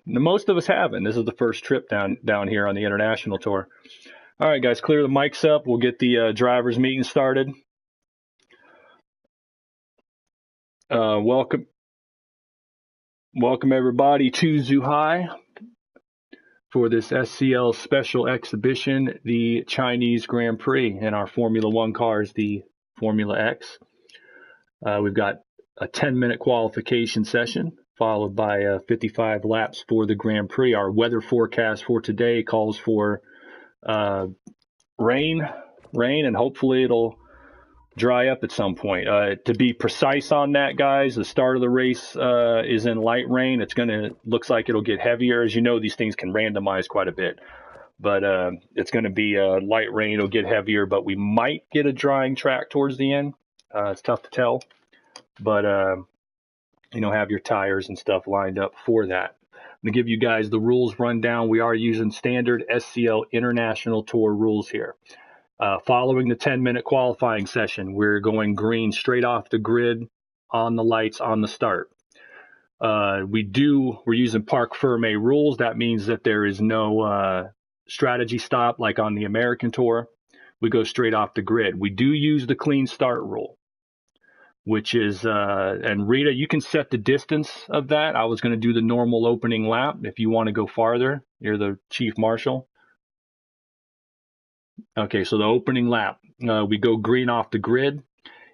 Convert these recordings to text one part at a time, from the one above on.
Most of us haven't. This is the first trip down here on the international tour. All right, guys, clear the mics up. We'll get the drivers meeting started. Welcome everybody to Zhuhai for this SCL special exhibition, the Chinese Grand Prix, and our Formula One cars, the Formula X. We've got a 10-minute qualification session, followed by 55 laps for the Grand Prix. Our weather forecast for today calls for rain, and hopefully it'll dry up at some point. To be precise on that, guys, the start of the race is in light rain. Looks like it'll get heavier. As you know, these things can randomize quite a bit, but it's going to be light rain. It'll get heavier, but we might get a drying track towards the end. It's tough to tell, but have your tires and stuff lined up for that. I'm going to give you guys the rules rundown. We are using standard SCL International Tour rules here. Following the 10-minute qualifying session, we're going green straight off the grid on the lights on the start. We're using Parc Ferme rules. That means that there is no strategy stop like on the American Tour. We go straight off the grid. We do use the clean start rule, which is, and Rita, you can set the distance of that. I was going to do the normal opening lap. If you want to go farther, you're the chief marshal. Okay, so the opening lap, we go green off the grid.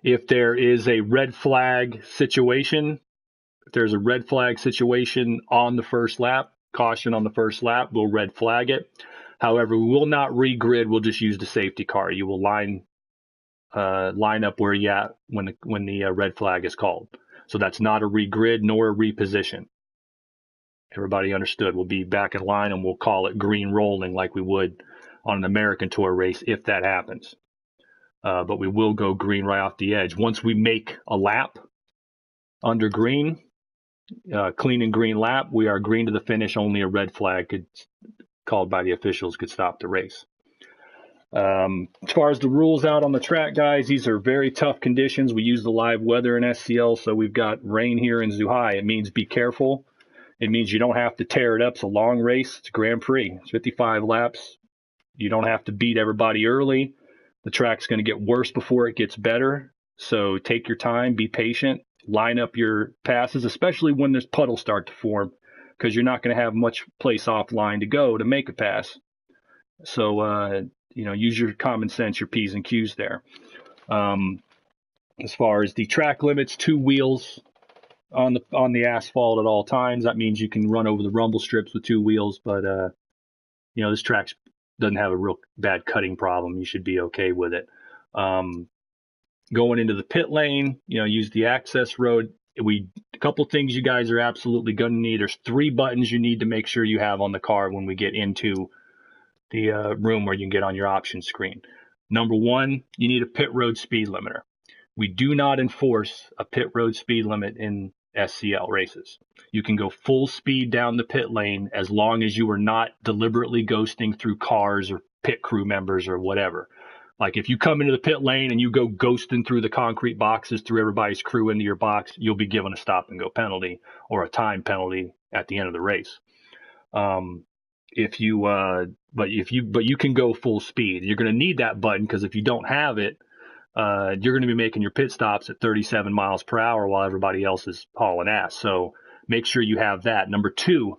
If there is a red flag situation, on the first lap, caution on the first lap, we'll red flag it. However, we will not re-grid. We'll just use the safety car. You will line up where you're at when the red flag is called. So that's not a re-grid nor a reposition. Everybody understood. We'll be back in line and we'll call it green rolling like we would on an American Tour race if that happens. But we will go green right off the edge. Once we make a lap under green, clean and green lap, we are green to the finish. Only a red flag called by the officials could stop the race. As far as the rules out on the track, guys, these are very tough conditions. We use the live weather in SCL, so we've got rain here in Zhuhai. It means be careful. It means you don't have to tear it up. It's a long race. It's a Grand Prix. It's 55 laps. You don't have to beat everybody early. The track's going to get worse before it gets better. So take your time, be patient, line up your passes, especially when there's puddles start to form, because you're not going to have much place offline to go to make a pass. So, use your common sense, your P's and Q's there. As far as the track limits, 2 wheels on the asphalt at all times. That means you can run over the rumble strips with 2 wheels, but this track doesn't have a real bad cutting problem. You should be okay with it. Going into the pit lane, use the access road. A couple things you guys are absolutely going to need. There's 3 buttons you need to make sure you have on the car when we get into the room where you can get on your options screen. Number 1, you need a pit road speed limiter. We do not enforce a pit road speed limit in SCL races. You can go full speed down the pit lane as long as you are not deliberately ghosting through cars or pit crew members or whatever. Like if you come into the pit lane and you go ghosting through the concrete boxes through everybody's crew into your box, you'll be given a stop and go penalty or a time penalty at the end of the race. But you can go full speed. You're going to need that button because if you don't have it, you're going to be making your pit stops at 37 miles per hour while everybody else is hauling ass. So make sure you have that. Number 2,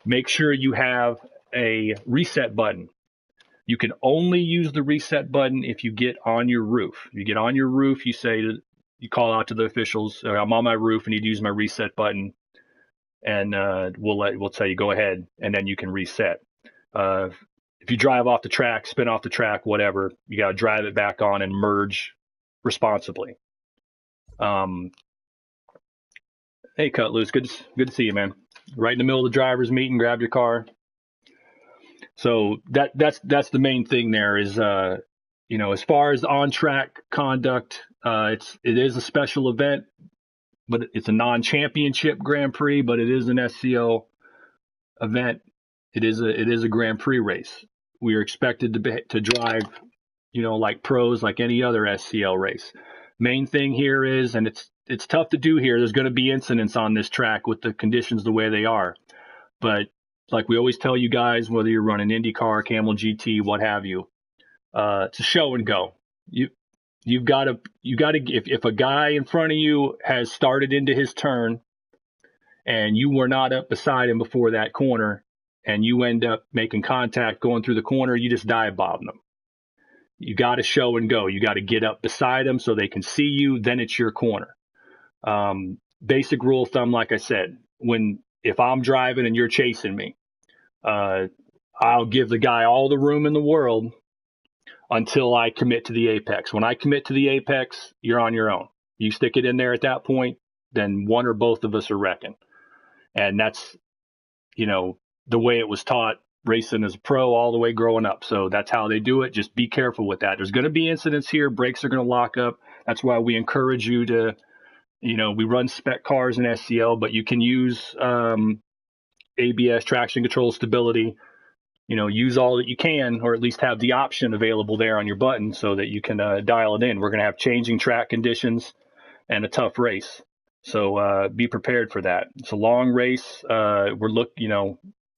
make sure you have a reset button. You can only use the reset button if you get on your roof. You get on your roof, you call out to the officials, I'm on my roof and you'd use my reset button, and we'll tell you go ahead, and then you can reset. If you drive off the track, spin off the track, whatever, you got to drive it back on and merge responsibly. Hey, Cutlass, good to see you, man. Right in the middle of the drivers' meeting, grab your car. So that's the main thing there is, as far as on-track conduct, it is a special event, but it's a non-championship Grand Prix, but it is an SCL event. It is a Grand Prix race. We are expected to drive, like pros, like any other SCL race. Main thing here is, and it's tough to do here. There's going to be incidents on this track with the conditions the way they are, but like we always tell you guys, whether you're running IndyCar, Camel GT, what have you, it's a show and go. You've got to if a guy in front of you has started into his turn and you were not up beside him before that corner and you end up making contact going through the corner, you just dive bomb them. You got to show and go. You got to get up beside them so they can see you. Then it's your corner. Basic rule of thumb, like I said, if I'm driving and you're chasing me, I'll give the guy all the room in the world until I commit to the apex. When I commit to the apex, you're on your own. You stick it in there at that point, then one or both of us are wrecking. And that's, the way it was taught racing as a pro all the way growing up. So that's how they do it. Just be careful with that. There's going to be incidents here. Brakes are going to lock up. That's why we encourage you to, we run spec cars in SCL, but you can use ABS, traction control, stability, use all that you can, or at least have the option available there on your button so that you can dial it in. We're going to have changing track conditions and a tough race. So be prepared for that. It's a long race.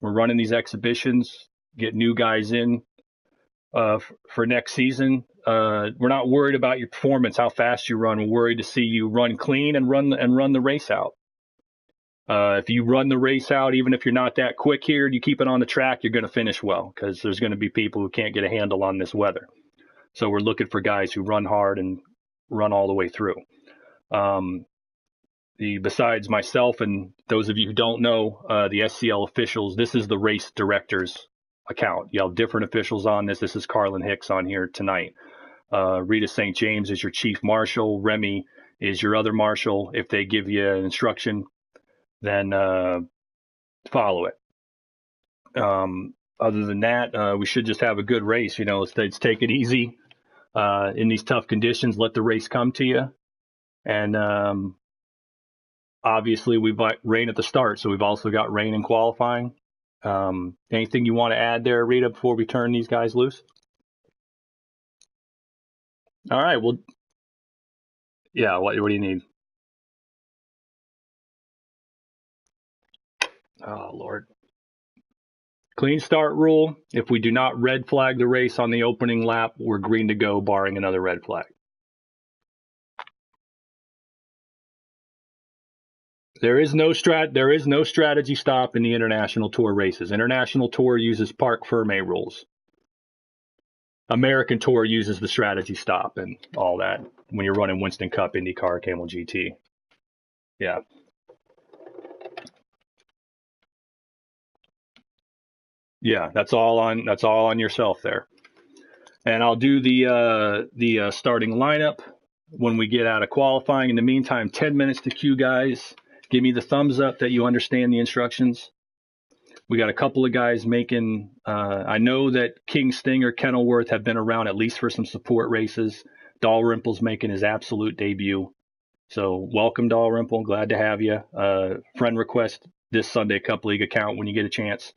We're running these exhibitions, get new guys in for next season. We're not worried about your performance, how fast you run. We're worried to see you run clean and run the race out. If you run the race out, even if you're not that quick here, and you keep it on the track, you're going to finish well because there's going to be people who can't get a handle on this weather. So we're looking for guys who run hard and run all the way through. Besides myself and those of you who don't know, the SCL officials, this is the race director's account. You have different officials on this. This is Carlin Hicks on here tonight. Rita St. James is your chief marshal. Remy is your other marshal. If they give you an instruction, then follow it. Other than that, we should just have a good race. Let's take it easy in these tough conditions. Let the race come to you. And obviously, we've got rain at the start, so we've also got rain in qualifying. Anything you want to add there, Rita, before we turn these guys loose? All right. Well, yeah. What do you need? Oh, Lord. Clean start rule. If we do not red flag the race on the opening lap, we're green to go, barring another red flag. There is no strategy stop in the International Tour races. International Tour uses Parc Fermé rules. American Tour uses the strategy stop and all that when you're running Winston Cup, IndyCar, Camel GT. Yeah. Yeah, that's all on yourself there. And I'll do the starting lineup when we get out of qualifying. In the meantime, 10 minutes to queue, guys. Give me the thumbs up that you understand the instructions. We got a couple of guys making, I know that King Stinger, Kenilworth have been around at least for some support races. Dalrymple's making his absolute debut. So welcome, Dalrymple. Glad to have you. Friend request this Sunday Cup League account when you get a chance.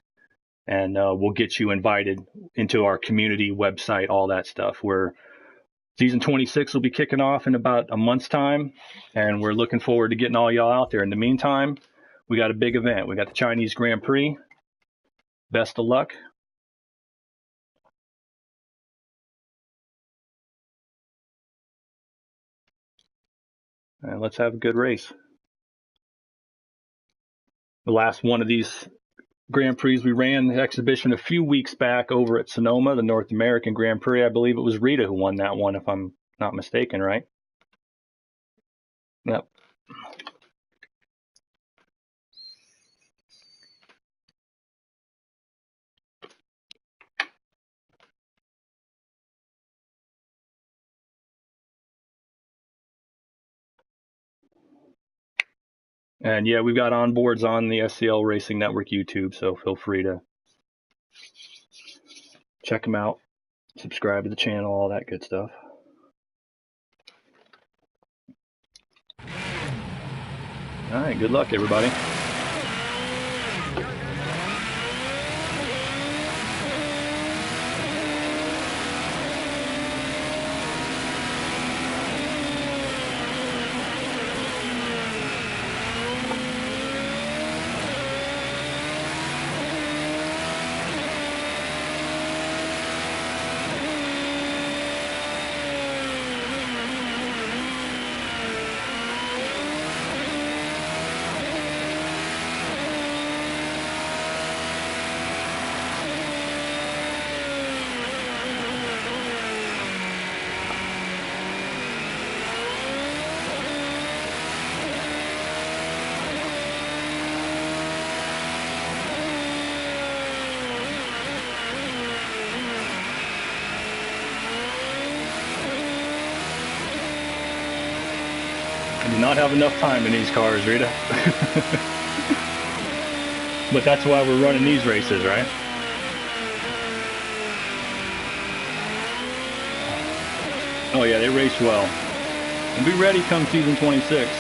And we'll get you invited into our community website, all that stuff. Season 26 will be kicking off in about a month's time, and we're looking forward to getting all y'all out there. In the meantime, we got a big event. We got the Chinese Grand Prix. Best of luck. And let's have a good race. The last one of these Grand Prix we ran the exhibition a few weeks back over at Sonoma, the North American Grand Prix. I believe it was Rita who won that one, if I'm not mistaken, right? Yep. And yeah, we've got onboards on the SCL Racing Network YouTube, so feel free to check them out, subscribe to the channel, all that good stuff. All right, good luck, everybody. Do not have enough time in these cars, Rita. But that's why we're running these races, right? Oh yeah, they race well. And be ready come season 26.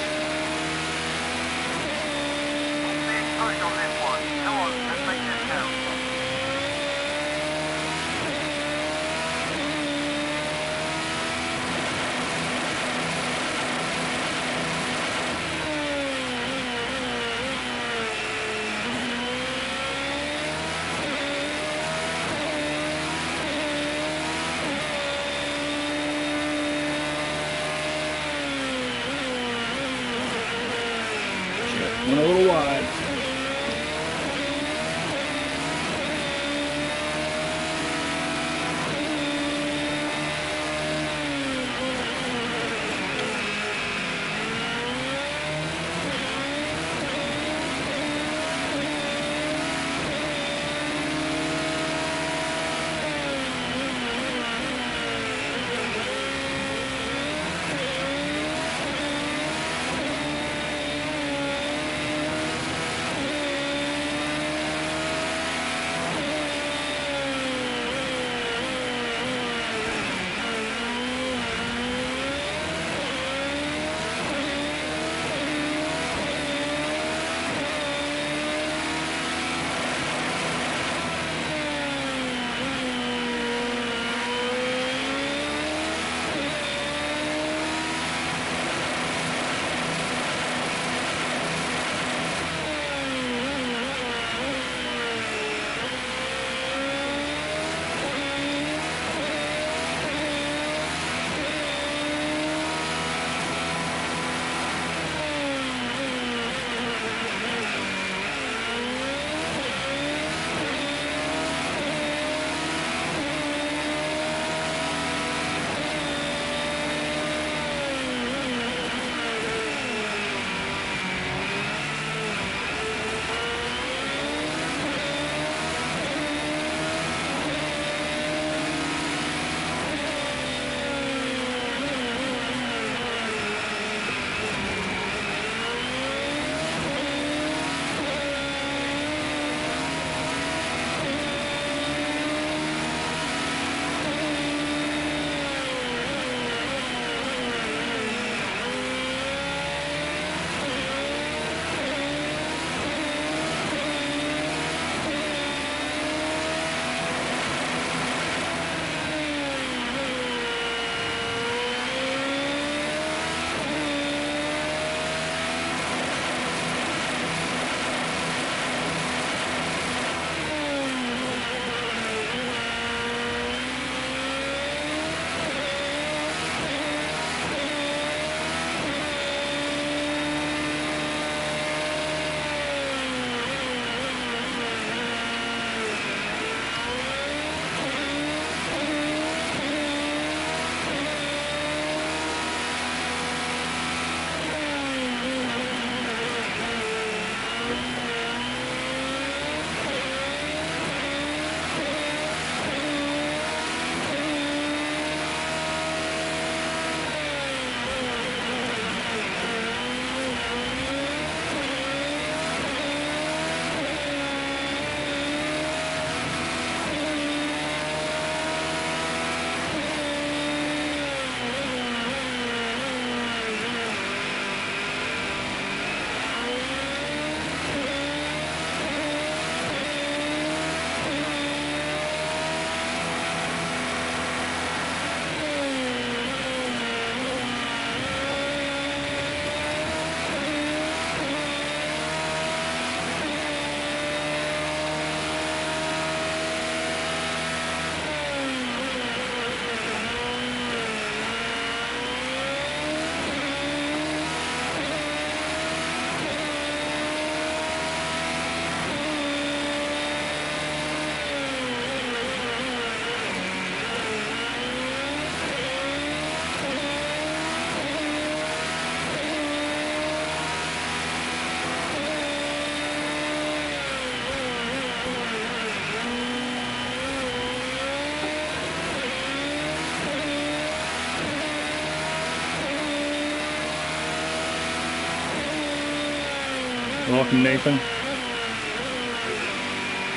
Welcome, Nathan. A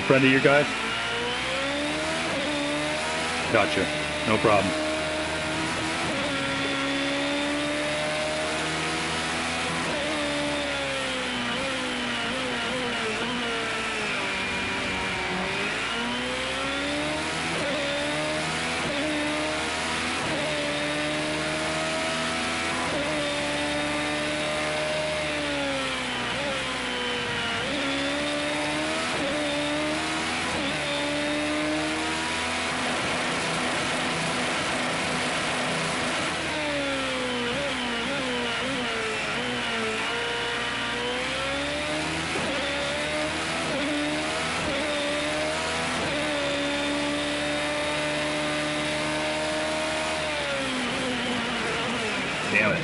friend of your guys? Gotcha. No problem. Damn it.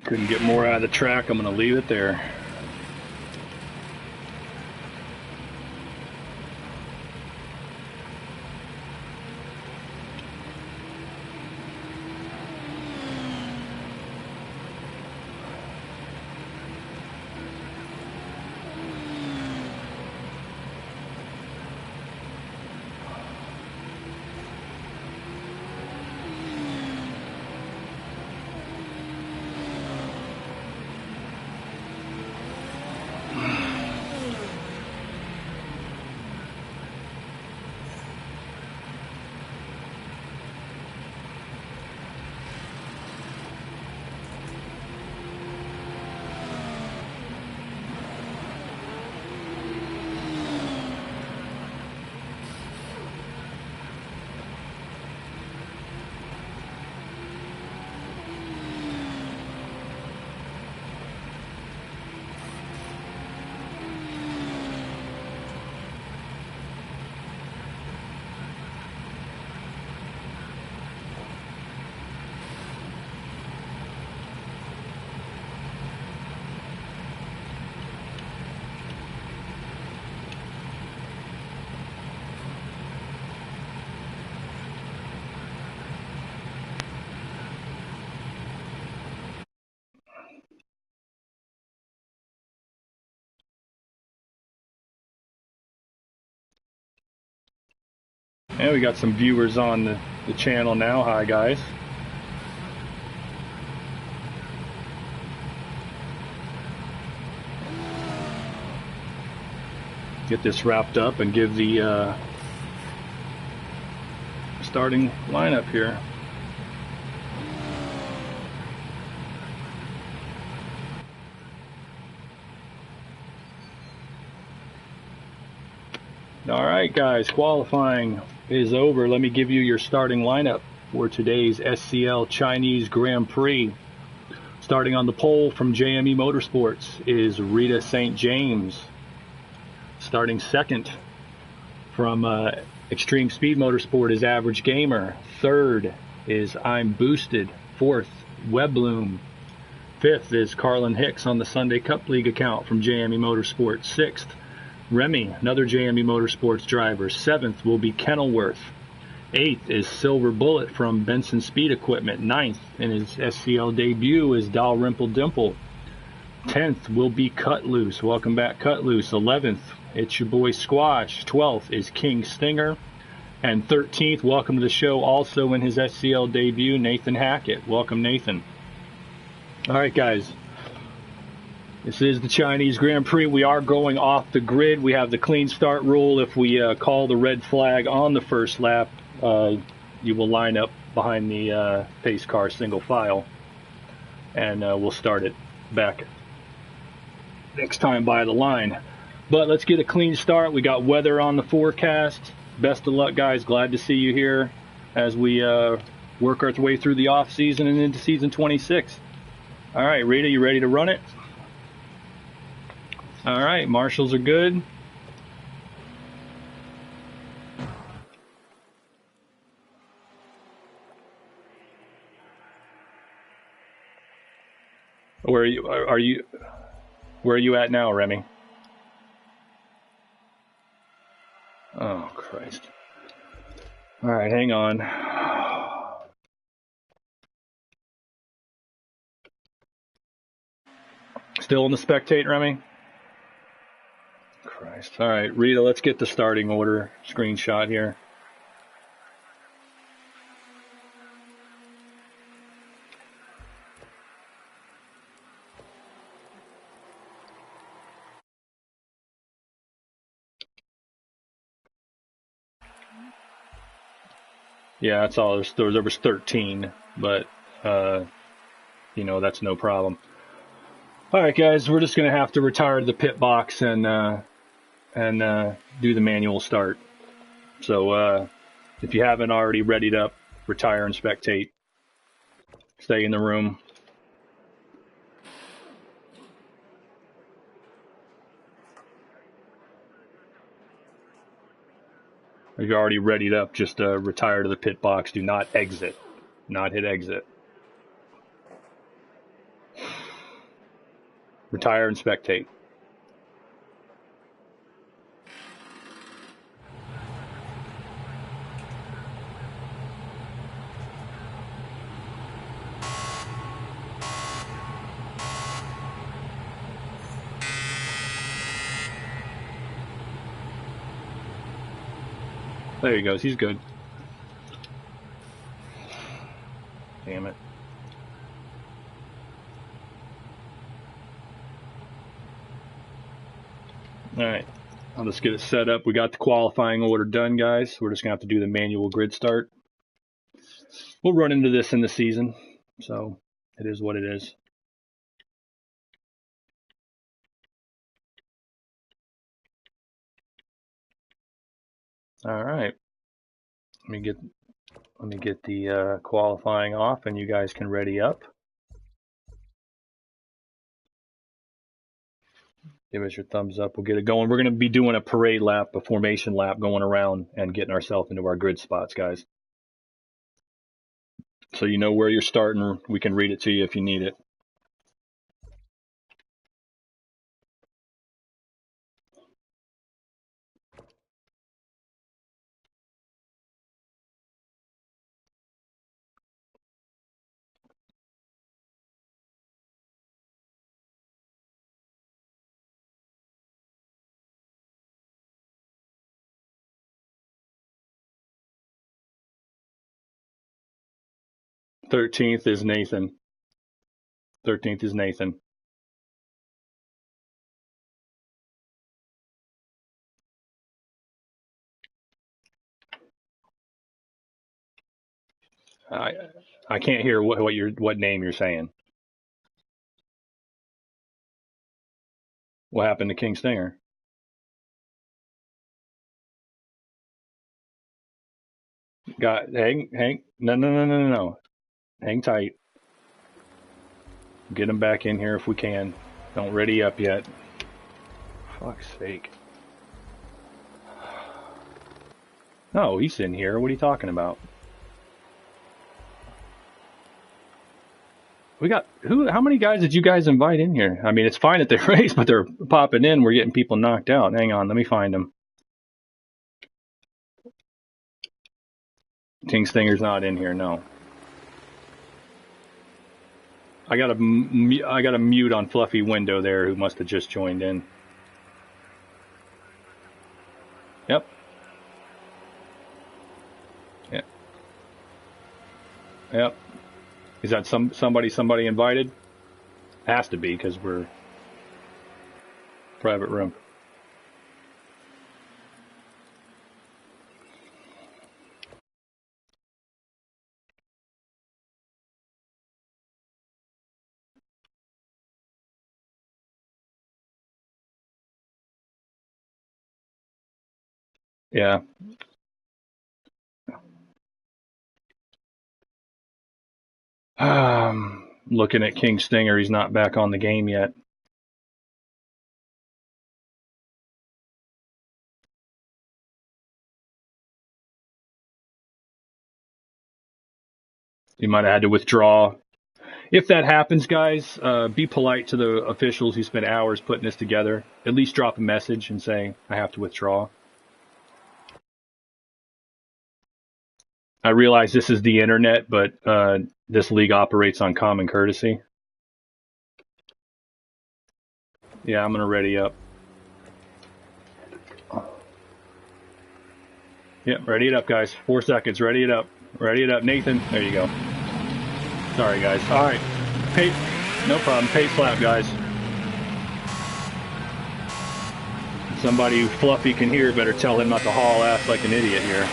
Couldn't get more out of the track. I'm going to leave it there. And we got some viewers on the the channel now. Hi, guys. Get this wrapped up and give the starting lineup here. All right, guys, qualifying is over. Let me give you your starting lineup for today's SCL Chinese Grand Prix. Starting on the pole from JME Motorsports is Rita St. James. Starting second from Extreme Speed Motorsport is Average Gamer. Third is I'm Boosted. Fourth, Webloom. Fifth is Carlin Hicks on the Sunday Cup League account from JME Motorsports. Sixth, Remy, another JME Motorsports driver. Seventh will be Kenilworth. Eighth is Silver Bullet from Benson Speed Equipment. Ninth, in his SCL debut, is Dalrymple Dimple. 10th will be Cut Loose. Welcome back, Cut Loose. 11th, it's your boy Squash. 12th is King Stinger. And 13th, welcome to the show, also in his SCL debut, Nathan Hackett. Welcome, Nathan. All right, guys. This is the Chinese Grand Prix. We are going off the grid. We have the clean start rule. If we call the red flag on the first lap, you will line up behind the pace car single file, and we'll start it back next time by the line. But let's get a clean start. We got weather on the forecast. Best of luck, guys. Glad to see you here as we work our way through the off season and into season 26. All right, Rita, you ready to run it? All right, marshals are good. Where are you? Where are you at now, Remy? Oh, Christ. All right, hang on. Still in the spectate, Remy? Christ. All right, Rita, let's get the starting order screenshot here. Yeah, that's all. There was 13, but you know, that's no problem. All right, guys, we're just gonna have to retire to the pit box and do the manual start. So if you haven't already readied up, retire and spectate. Stay in the room. If you're already readied up, just retire to the pit box. Do not exit. Not hit exit. Retire and spectate. There he goes. He's good. Damn it. All right. Let's get it set up. We got the qualifying order done, guys. We're just going to have to do the manual grid start. We'll run into this in the season, so it is what it is. All right. Let me get the qualifying off, and you guys can ready up. Give us your thumbs up. We'll get it going. We're going to be doing a parade lap, a formation lap, going around and getting ourselves into our grid spots, guys. So you know where you're starting. We can read it to you if you need it. 13th is Nathan. 13th is Nathan. I can't hear what name you're saying. What happened to King Stinger? Hang. No. Hang tight. Get him back in here if we can. Don't ready up yet. Fuck's sake. No, he's in here. What are you talking about? We got how many guys did you guys invite in here? I mean, it's fine at the race, but they're popping in. We're getting people knocked out. Hang on, let me find them. King Stinger's not in here, no. I got a mute on Fluffy Window there, who must have just joined in. Yep. Yeah. Yep. Is that somebody invited? Has to be, because we're private room. Yeah. Looking at King Stinger, he's not back on the game yet. He might have had to withdraw. If that happens, guys, be polite to the officials who spent hours putting this together. At least drop a message and say, I have to withdraw. I realize this is the internet, but this league operates on common courtesy. Yeah, I'm going to ready up. Yeah, ready it up, guys. 4 seconds. Ready it up. Ready it up. Nathan, there you go. Sorry, guys. All right. No problem. Pace lap, guys. Somebody who Fluffy can hear better tell him not to haul ass like an idiot here.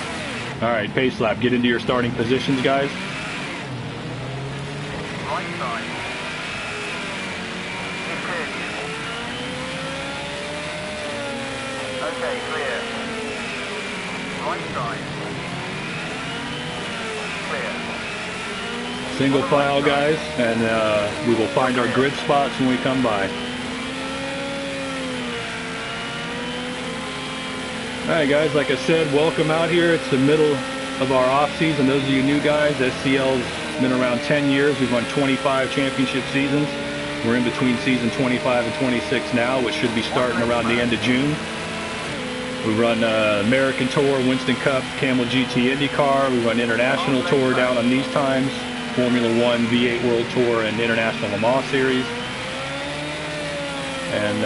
All right, pace lap. Get into your starting positions, guys. Right side. Okay, clear. Right side. Clear. Single file, guys, and we will find our grid spots when we come by. Alright guys, like I said, welcome out here. It's the middle of our off season. Those of you new guys, SCL's been around 10 years. We've won 25 championship seasons. We're in between season 25 and 26 now, which should be starting around the end of June. We run American Tour, Winston Cup, Camel GT IndyCar. We run International Tour down on these times, Formula One, V8 World Tour, and International Le Mans Series. And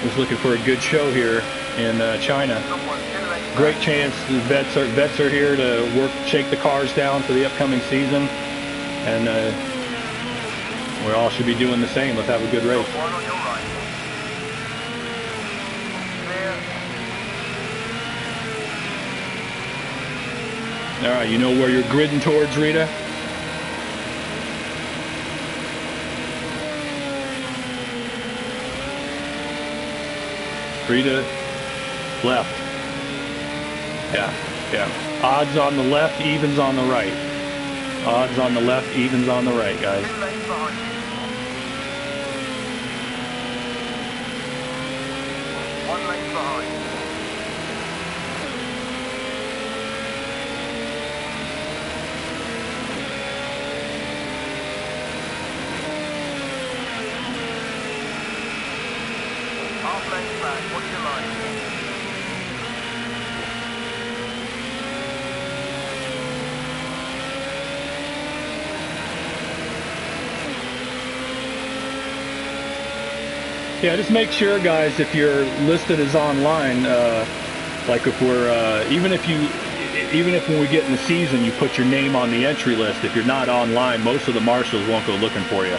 was looking for a good show here in China. Great chance. The vets are here to shake the cars down for the upcoming season, and we all should be doing the same. Let's have a good race. All right, you know where you're gridding towards, Rita? Rita, left. Yeah. Odds on the left, evens on the right. Odds on the left, evens on the right, guys. One lane behind. Half lane back, what's your line? Yeah, just make sure, guys, if you're listed as online, like if we're, even if even if when we get in the season, you put your name on the entry list, if you're not online, most of the marshals won't go looking for you.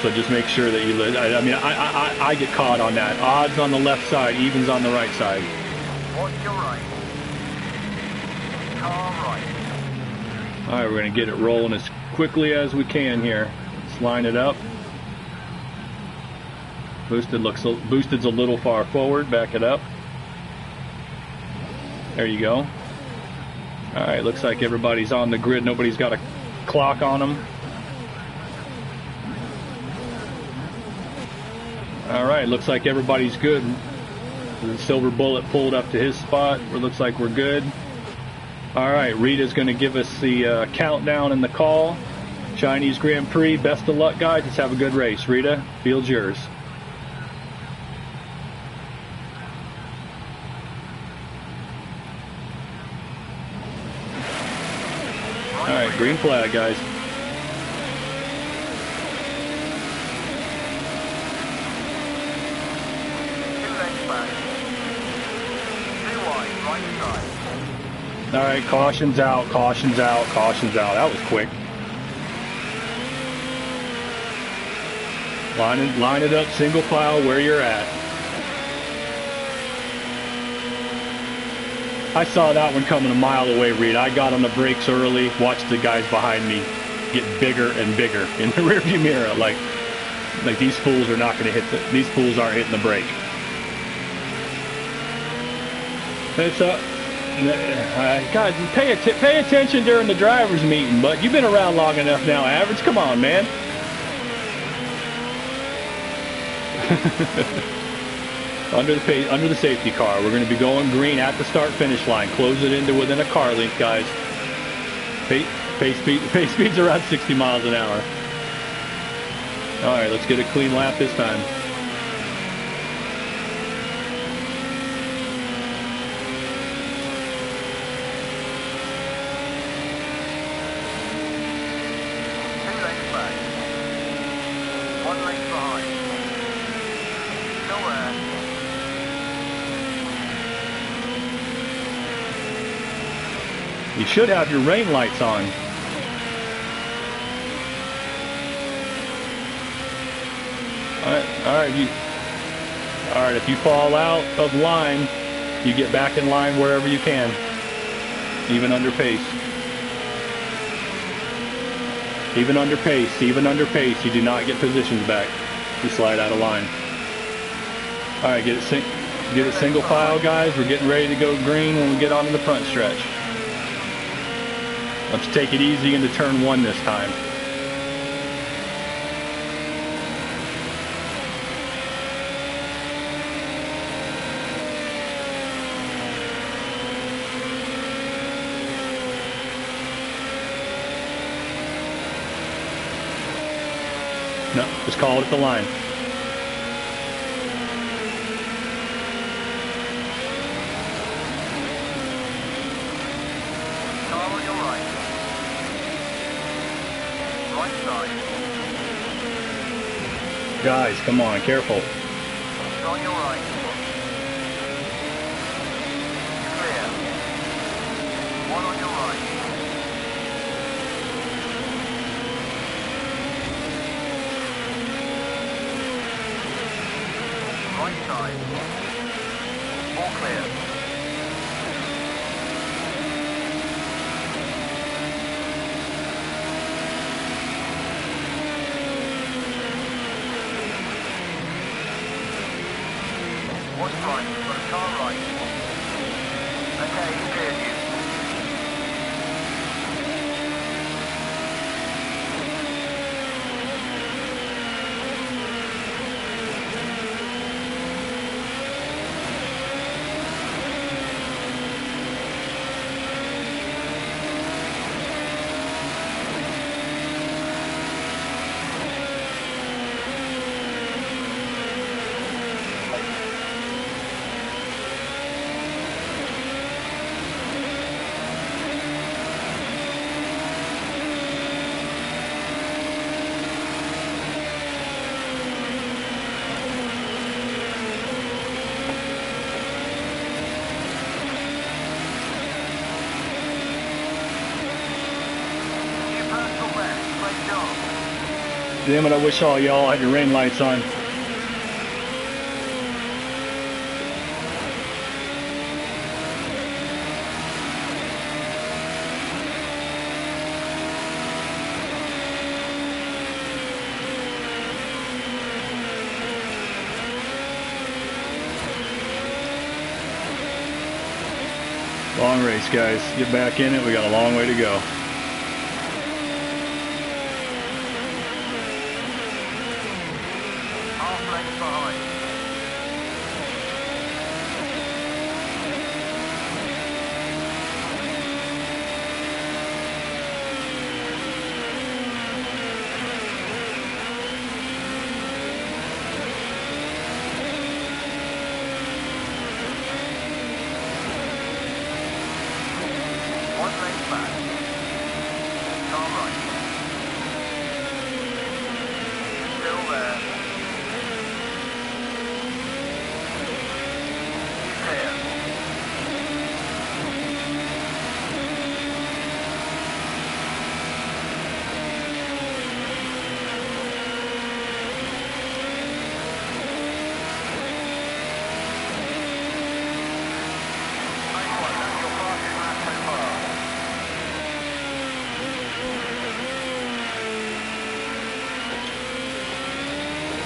So just make sure that you. I mean, I get caught on that. Odds on the left side, evens on the right side. Watch your right. Car right. All right, we're gonna get it rolling as quickly as we can here. Let's line it up. Boosted's a little far forward. Back it up. There you go. All right, looks like everybody's on the grid. Nobody's got a clock on them. All right, looks like everybody's good. The Silver Bullet pulled up to his spot. It looks like we're good. All right, Rita's going to give us the countdown and the call. Chinese Grand Prix, best of luck, guys. Let's have a good race. Rita, field's yours. All right, green flag, guys. All right, caution's out, caution's out, caution's out. That was quick. Line it up, single file where you're at. I saw that one coming a mile away, Reed. I got on the brakes early, watched the guys behind me get bigger and bigger in the rearview mirror. Like these fools are not going to hit these fools aren't hitting the brake. It's up. God, pay attention during the driver's meeting, but you've been around long enough now, Average. Come on, man. Under the safety car. We're going to be going green at the start-finish line. Close it into within a car length, guys. Pace speed's around 60 miles an hour. All right, let's get a clean lap this time. You should have your rain lights on. All right. If you fall out of line, you get back in line wherever you can, even under pace. Even under pace, you do not get positions back. You slide out of line. All right, get it single file, guys. We're getting ready to go green when we get onto the front stretch. Let's take it easy into turn one this time. No, just call it at the line. Guys, come on, careful. On your right. Clear. One on your right. Right side. All clear. Watch right, you've got a car right. Okay, cleared you. Damn it, I wish all y'all had your rain lights on. Long race, guys. Get back in it. We got a long way to go. Half length behind. One length back. Car right. Still there. Clear. Nice one. That's your fastest lap so far. That's your fastest lap so far today.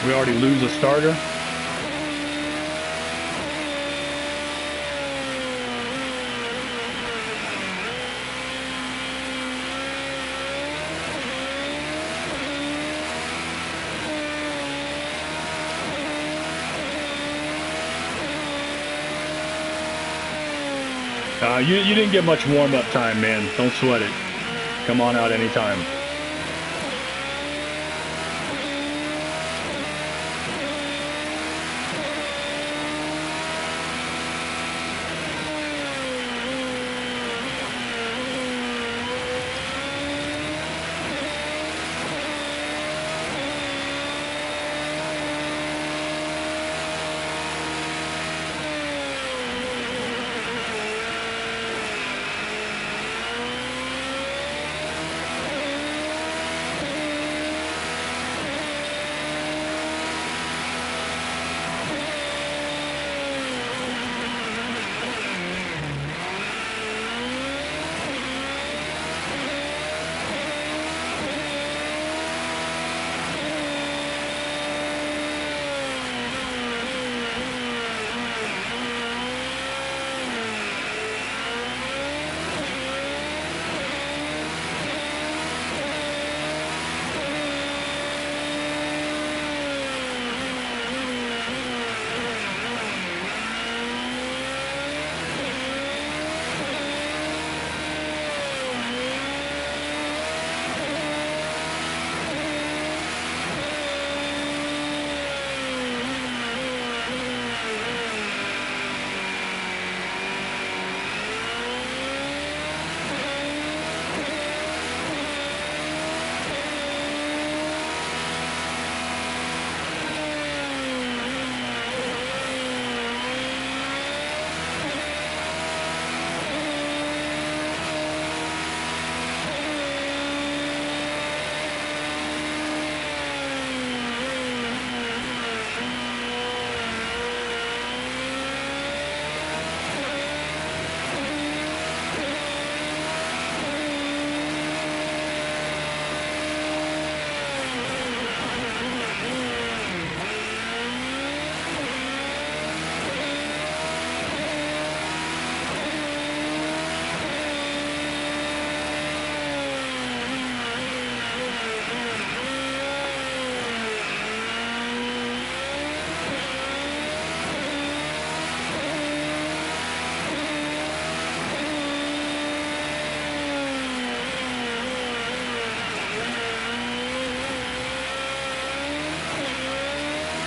We already lose a starter. You didn't get much warm-up time, man. Don't sweat it. Come on out anytime.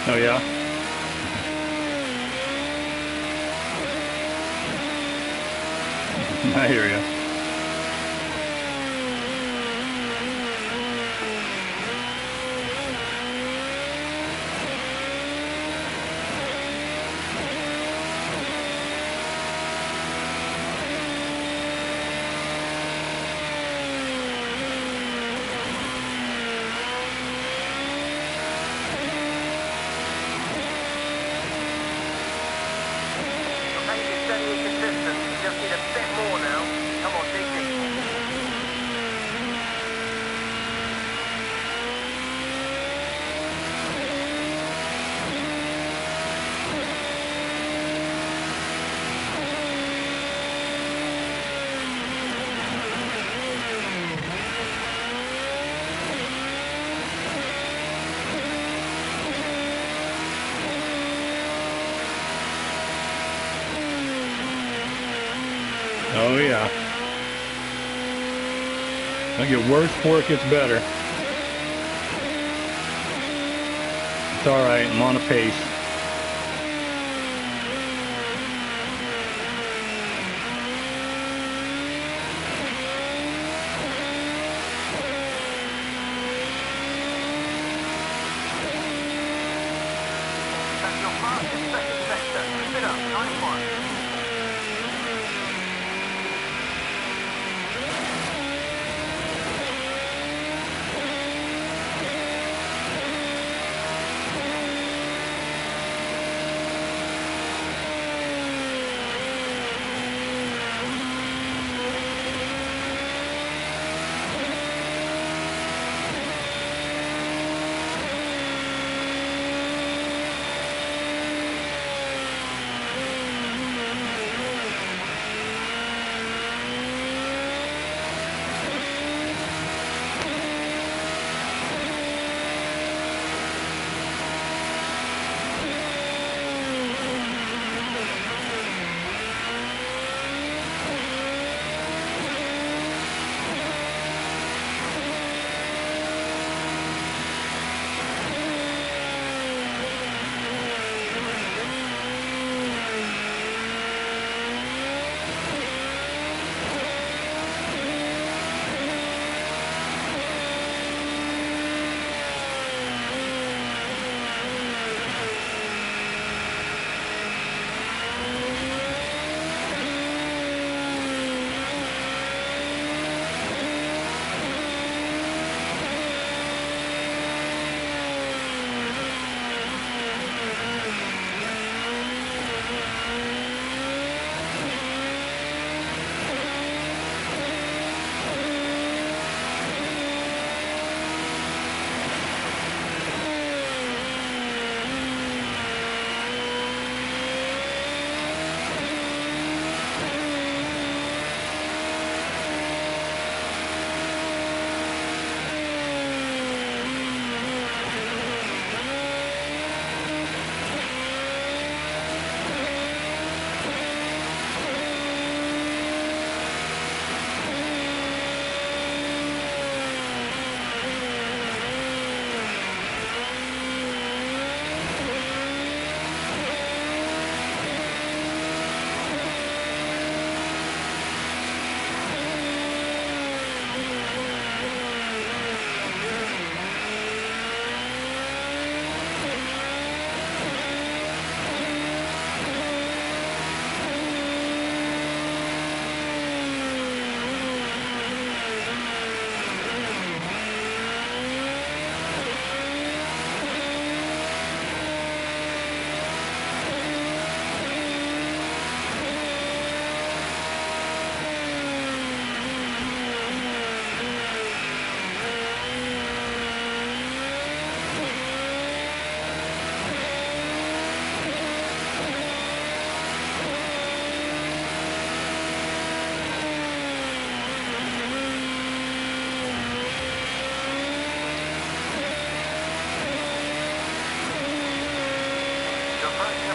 Oh yeah. I hear you. Your pace is steady and consistent. You just need a bit more now. Come on, dig deep. Oh yeah. It'll get worse before it gets better. It's all right. I'm on a pace. That's your fastest second sector. Keep it up. Nice one.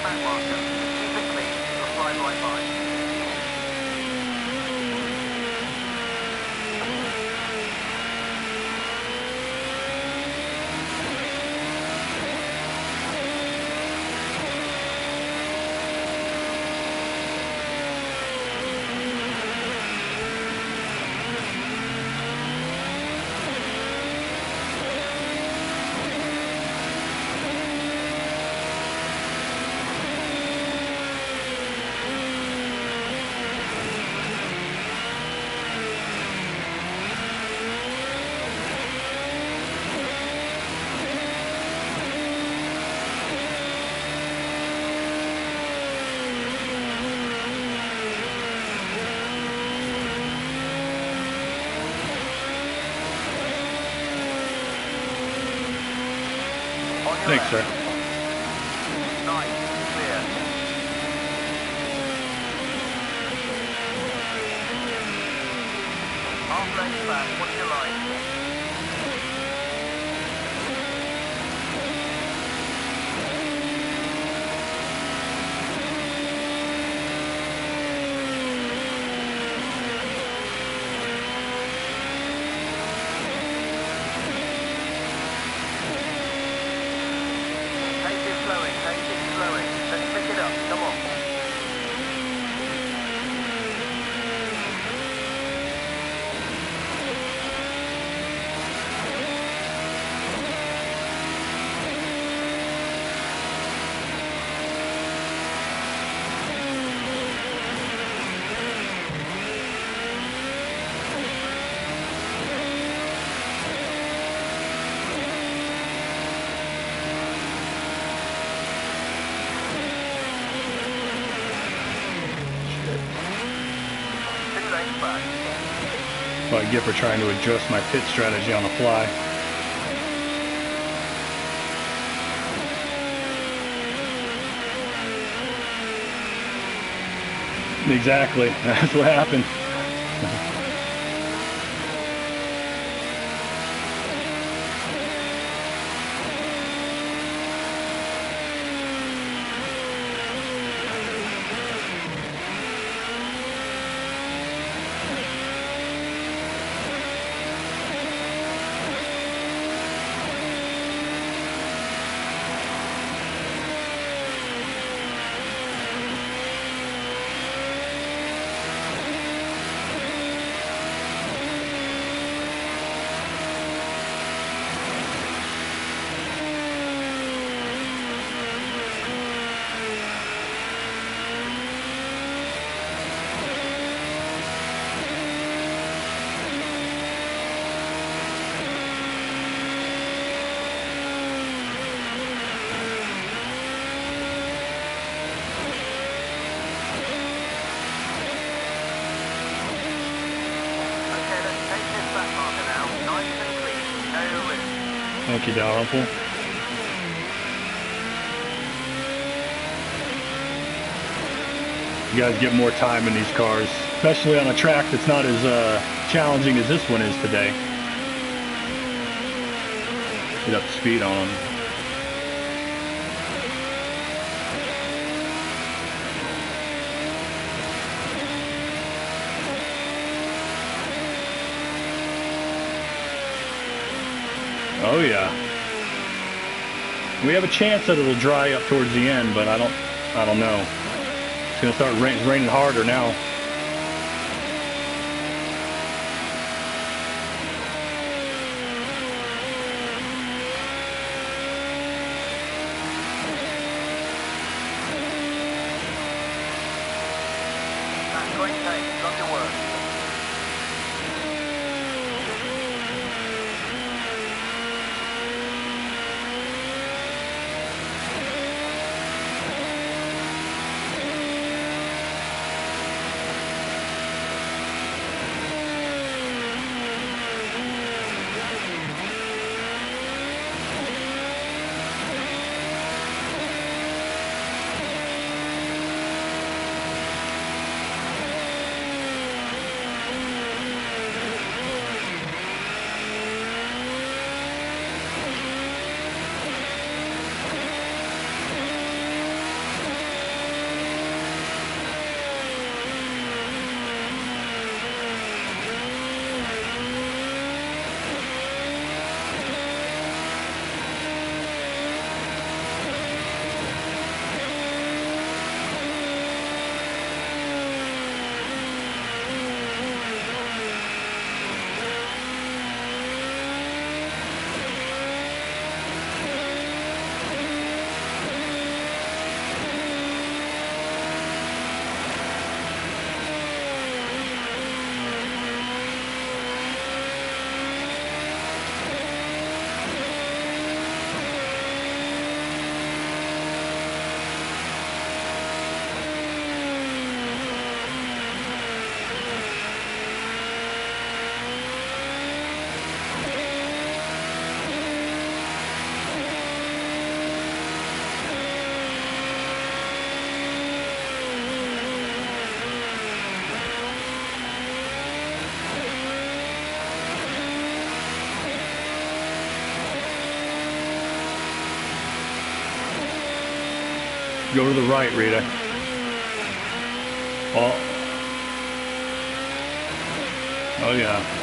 back marker. Keep it clean. You'll slide right by. Thanks, sir. Nice. Clear. Half lane back. What's your line? Pace is slowing. Let's pick it up. Come on. Back. What I get for trying to adjust my pit strategy on the fly. Exactly. That's what happened. Thank you, Dalrymple. You guys get more time in these cars, especially on a track that's not as challenging as this one is today. Get up to speed on them. Oh yeah. We have a chance that it'll dry up towards the end, but I don't know. It's gonna start raining harder now. That's great pace. Love your work. Go to the right, Rita. Oh. Oh yeah.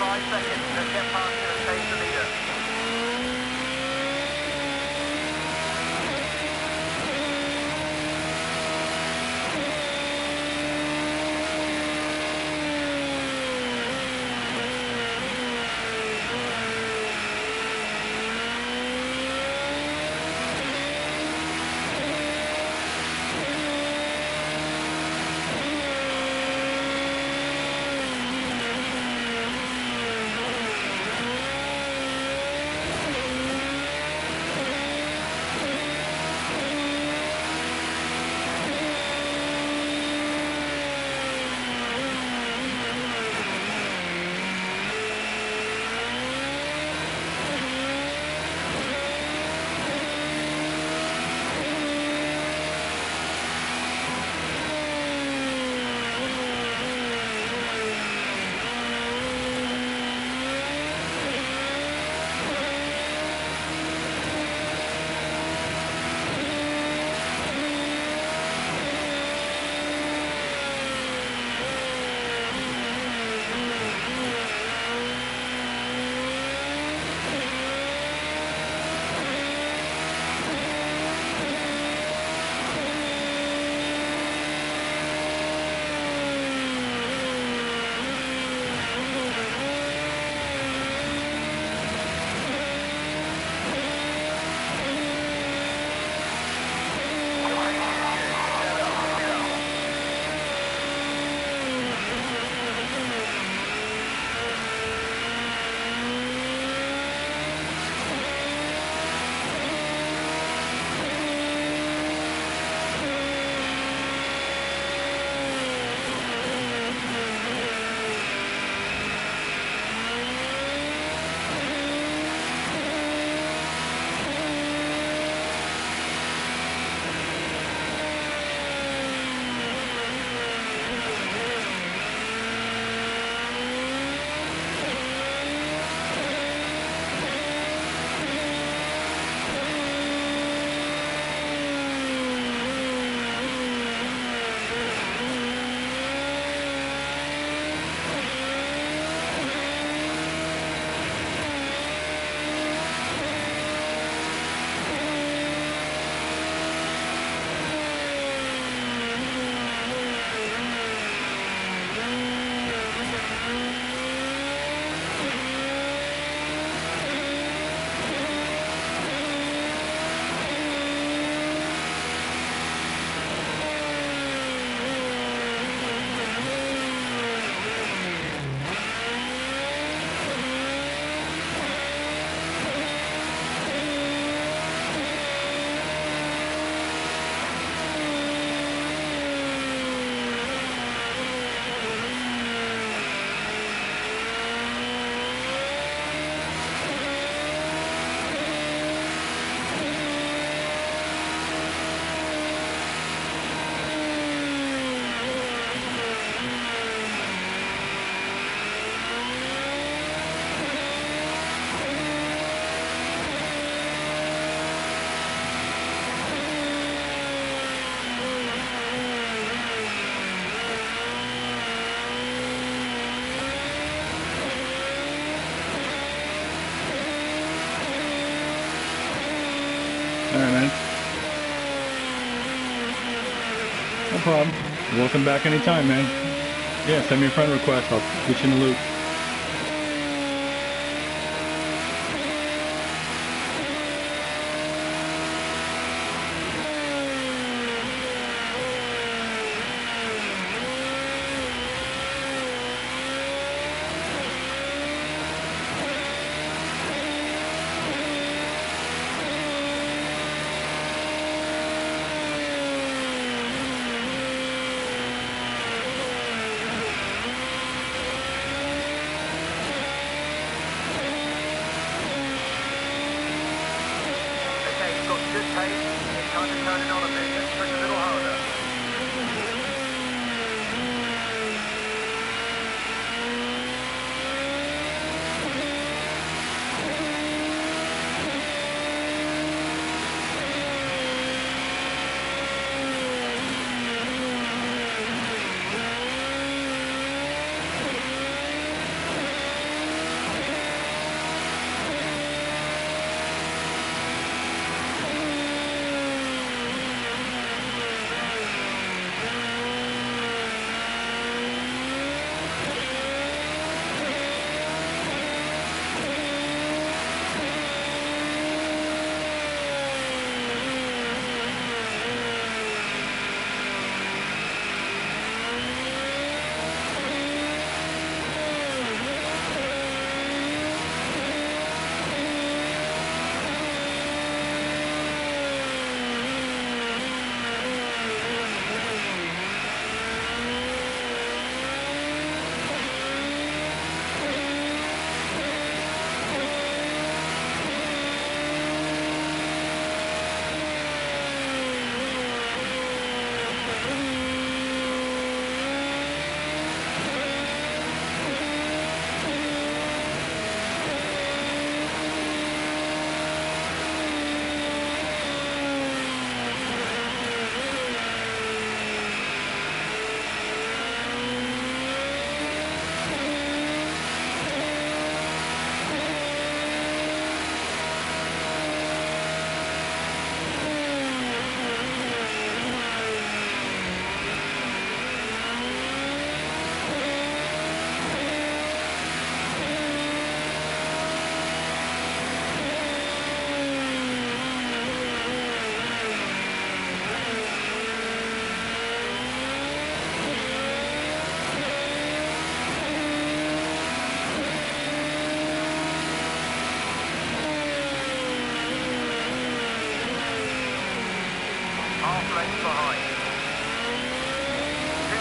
5 seconds. Let's get past him and chase the leader. Alright, man. No problem. Welcome back anytime, man. Yeah, send me a friend request. I'll get you in the loop.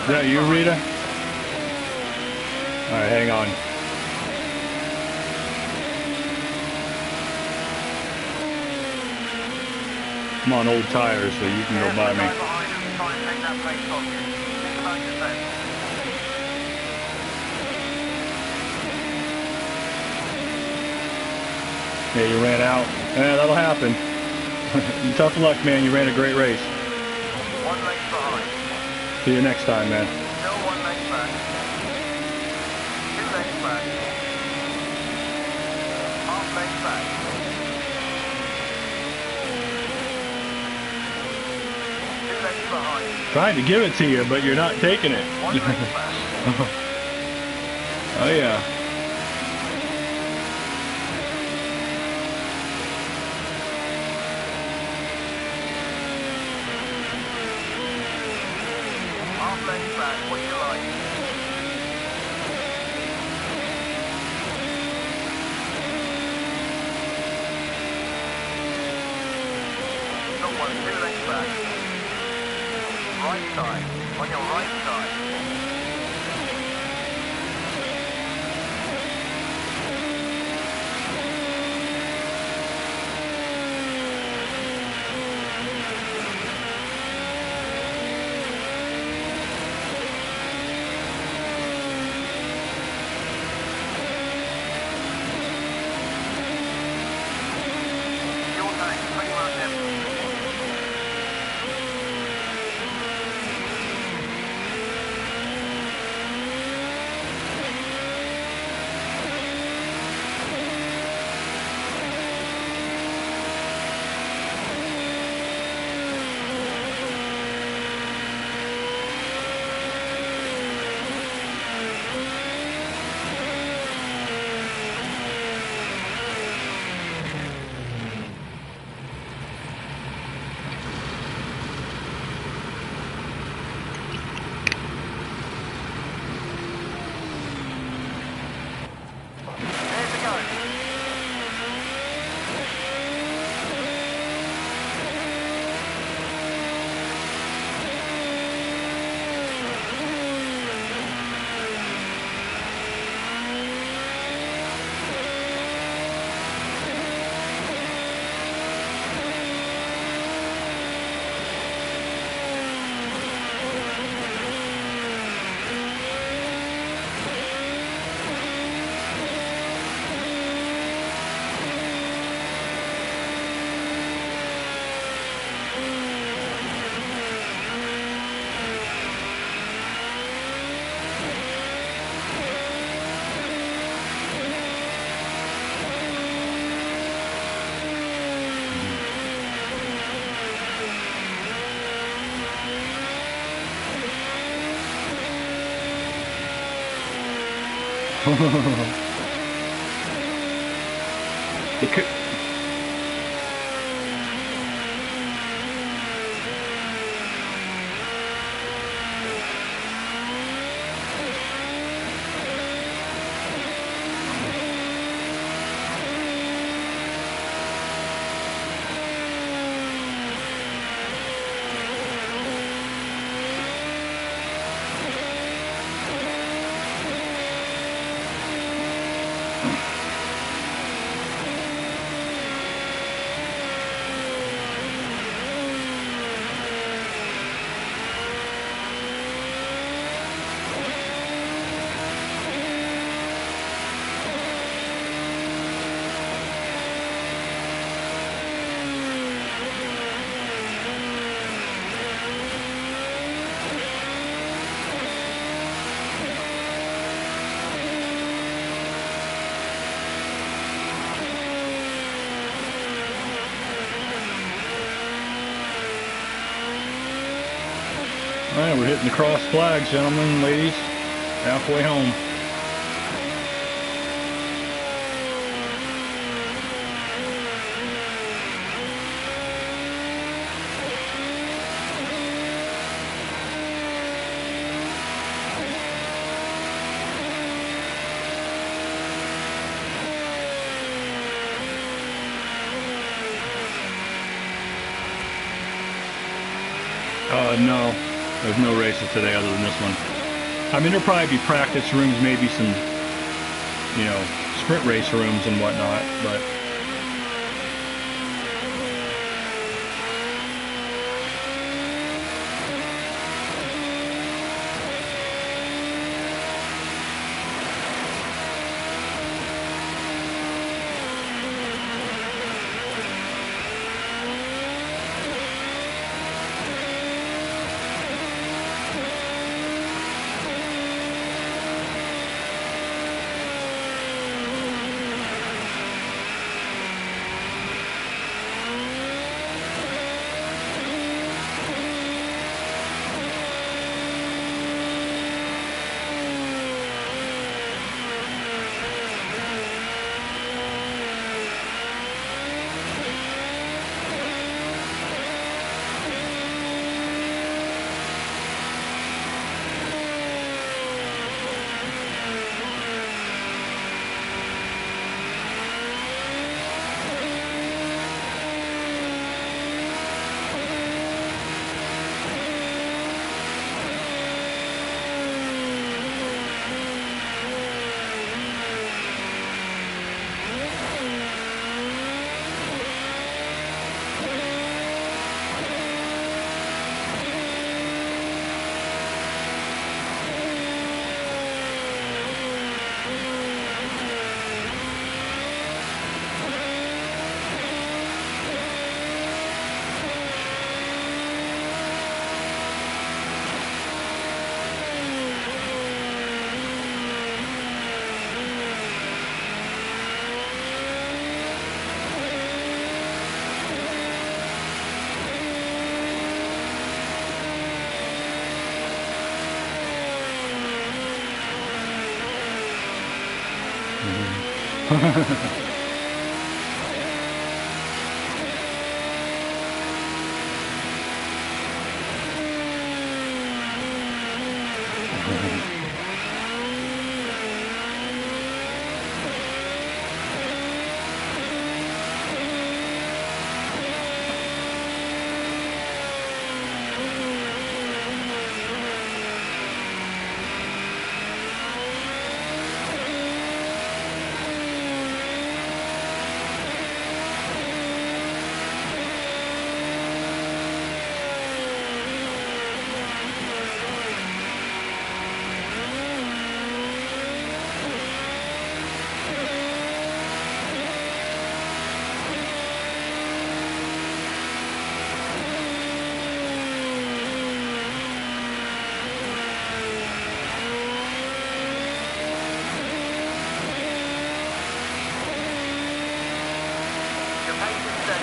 that you, Rita? Alright, hang on. I'm on old tires, so you can go by me. Yeah, you ran out. Yeah, that'll happen. Tough luck, man. You ran a great race. 1 length behind. See you next time, man. Still 1 length back. 2 lengths back. Half length back. 2 lengths behind. Trying to give it to you, but you're not taking it. 1 length back. Oh, yeah. Half length back. What do you like? Got 1, 2 lengths back. Right side. On your right side. Fuel tank pretty much empty. There's the go. It could... All right, we're hitting the cross flags, gentlemen, ladies. Halfway home. No. There's no races today other than this one. I mean, there'll probably be practice rooms, maybe some, you know, sprint race rooms and whatnot, but.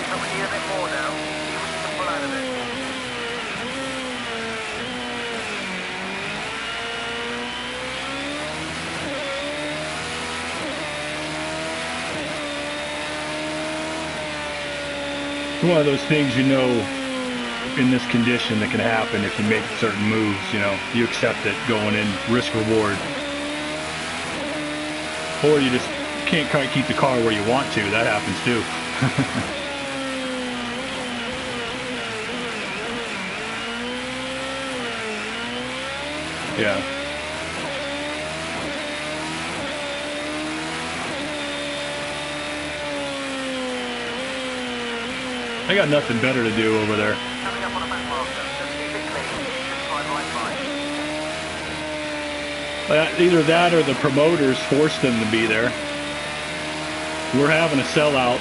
But we need a bit more now. See what you can pull out of it. It's one of those things, you know, in this condition that can happen if you make certain moves, you know. You accept it going in, risk reward. Or you just can't quite keep the car where you want to. That happens too. Yeah. I got nothing better to do over there. Coming up on a back marker. Just keep it clean. Just slide right by. Either that or the promoters forced them to be there. We're having a sellout.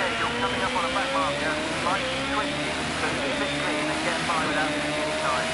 ahead, you're coming up on a back marker, slightly twisty, so keep it clean and get by without losing any time.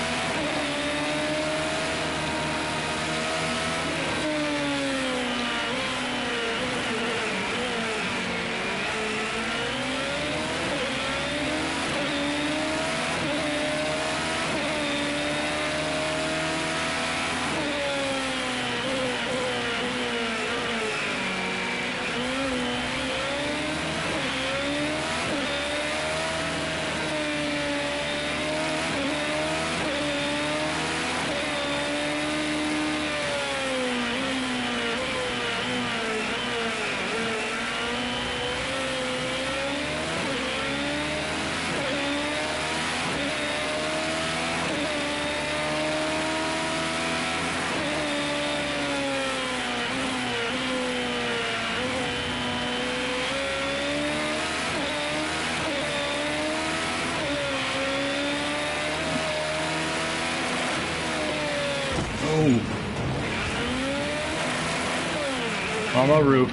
Oh. On my roof.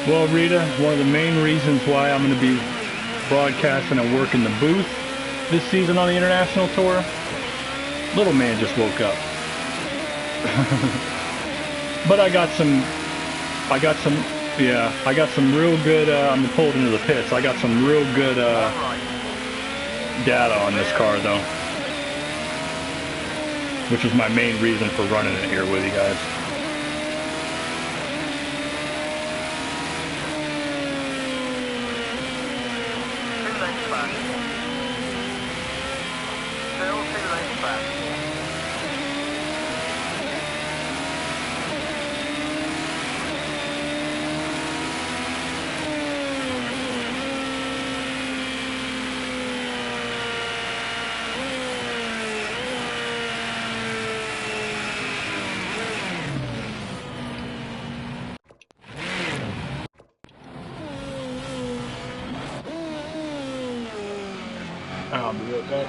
Well, Rita, one of the main reasons why I'm going to be broadcasting and working the booth this season on the international tour, little man just woke up. But I got some real good, I'm pulled into the pits. I got some real good data on this car though, which is my main reason for running it here with you guys. 2 lengths back. Still 2 lengths back. I'll be right back.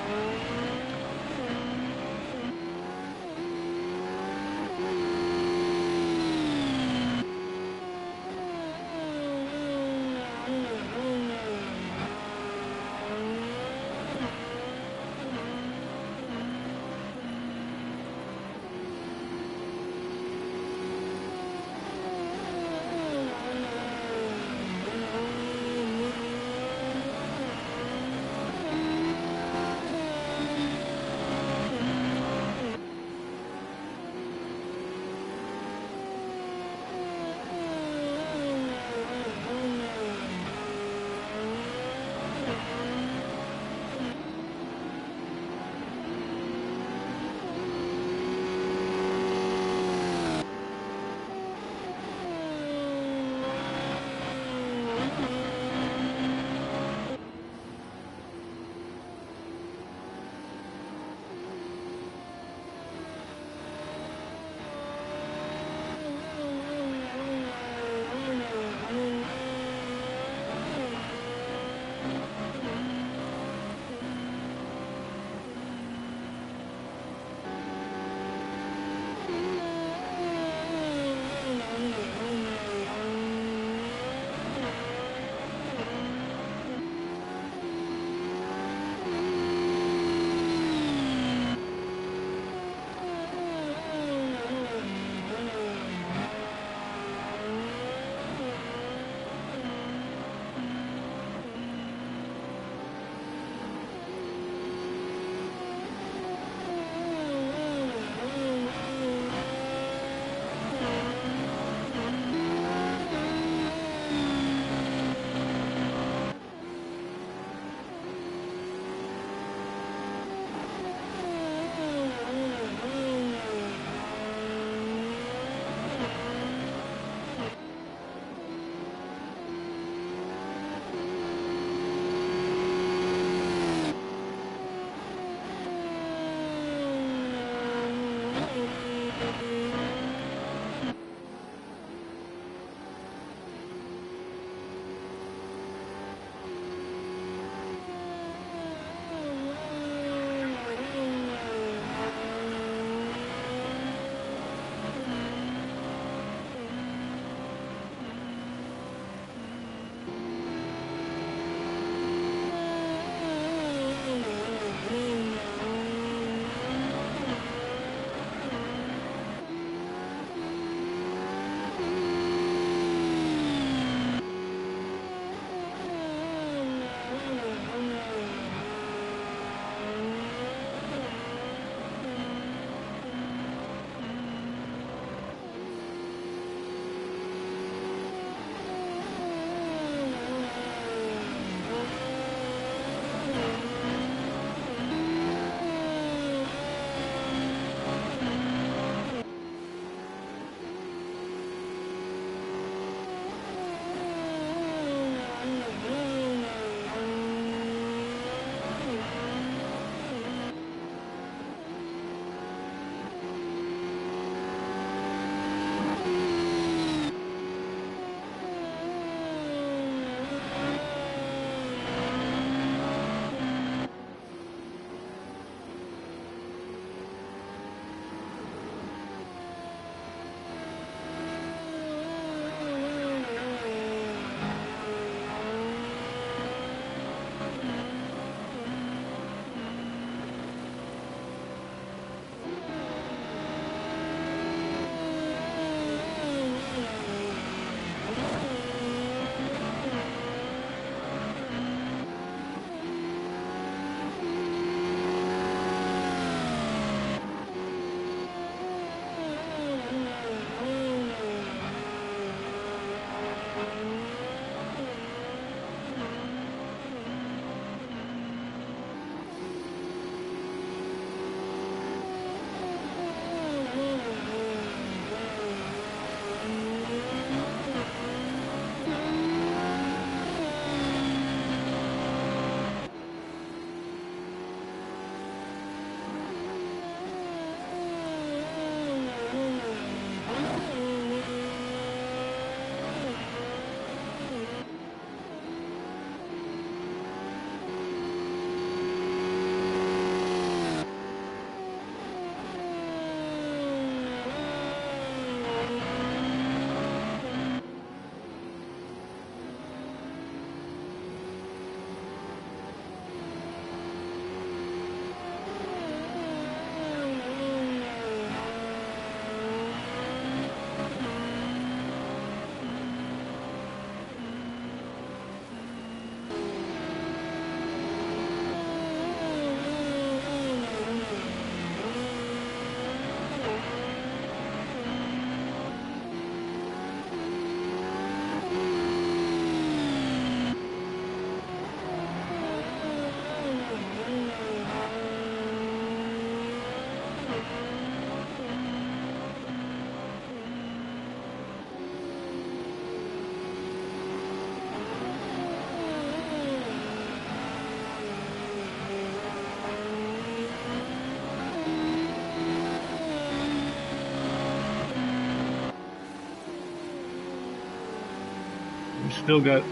Still got.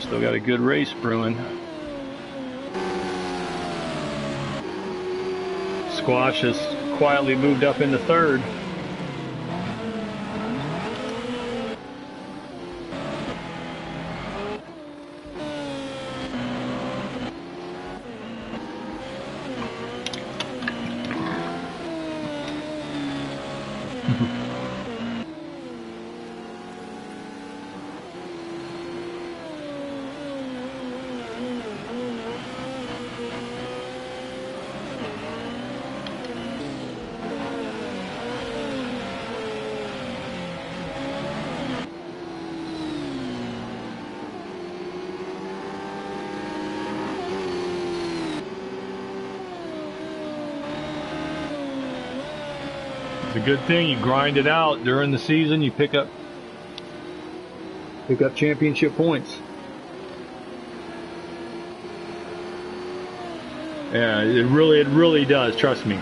Still got a good race brewing. Squash has quietly moved up into third. It's a good thing you grind it out during the season. You pick up championship points. Yeah, it really does. Trust me.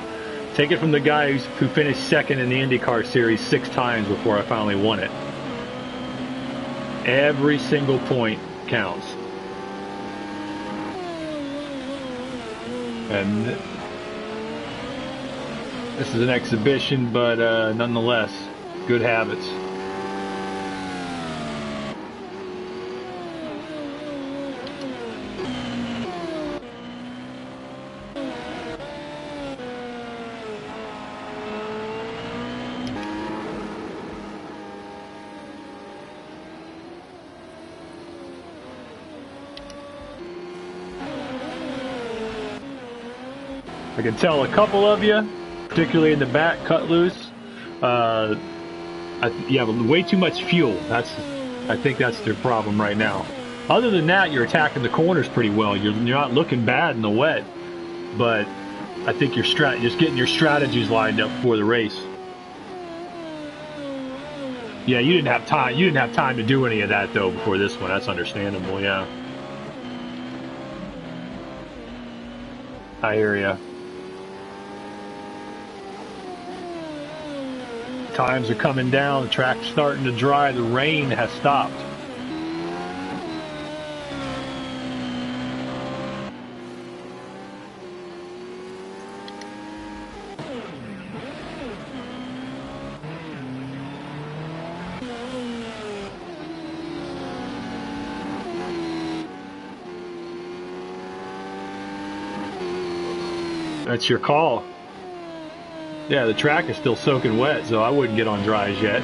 Take it from the guy who finished second in the IndyCar series 6 times before I finally won it. Every single point counts. And this is an exhibition, but nonetheless, good habits. I can tell a couple of you, particularly in the back, cut loose. You have way too much fuel. I think that's their problem right now. Other than that, you're attacking the corners pretty well. You're not looking bad in the wet, but I think you're just getting your strategies lined up for the race. Yeah, you didn't have time. You didn't have time to do any of that though before this one. That's understandable. Yeah, I hear ya. Times are coming down, the track's starting to dry, the rain has stopped. That's your call. Yeah, the track is still soaking wet, so I wouldn't get on dries yet.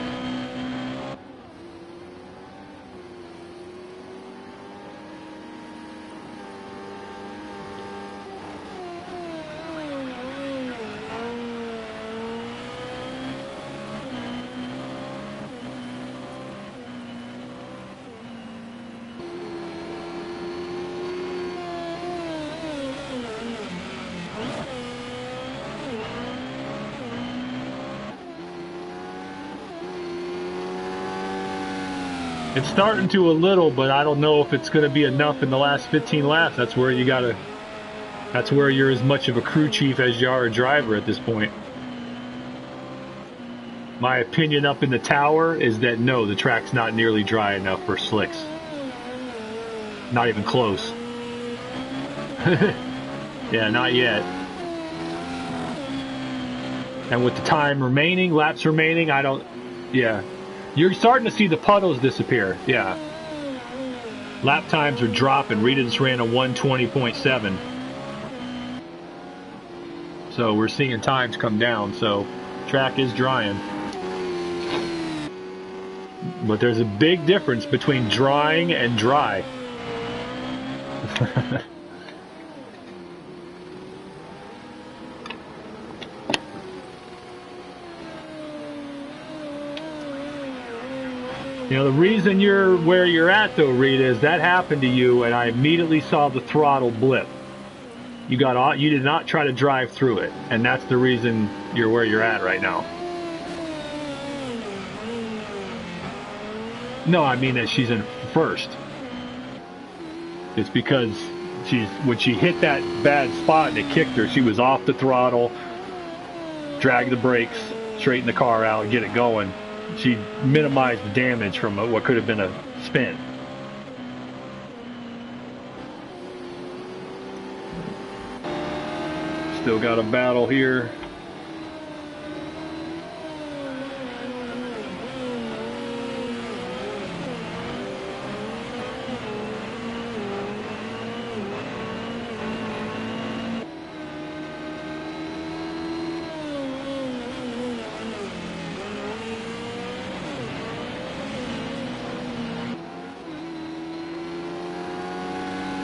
It's starting to a little, but I don't know if it's going to be enough in the last 15 laps. That's where you're as much of a crew chief as you are a driver at this point. My opinion up in the tower is that no, the track's not nearly dry enough for slicks. Not even close. Yeah, not yet. And with the time remaining, laps remaining, yeah. You're starting to see the puddles disappear, yeah. Lap times are dropping. Rita just ran a 1:20.7. So we're seeing times come down, so track is drying. But there's a big difference between drying and dry. You know, the reason you're where you're at though, Rita, is that happened to you and I immediately saw the throttle blip. You did not try to drive through it, and that's the reason you're where you're at right now. No, I mean that she's in first. It's because when she hit that bad spot and it kicked her, she was off the throttle, drag the brakes, straighten the car out, get it going. She minimized the damage from what could have been a spin. Still got a battle here.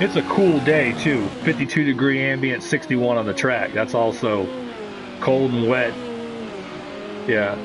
It's a cool day too. 52-degree ambient, 61 on the track. That's also cold and wet. Yeah.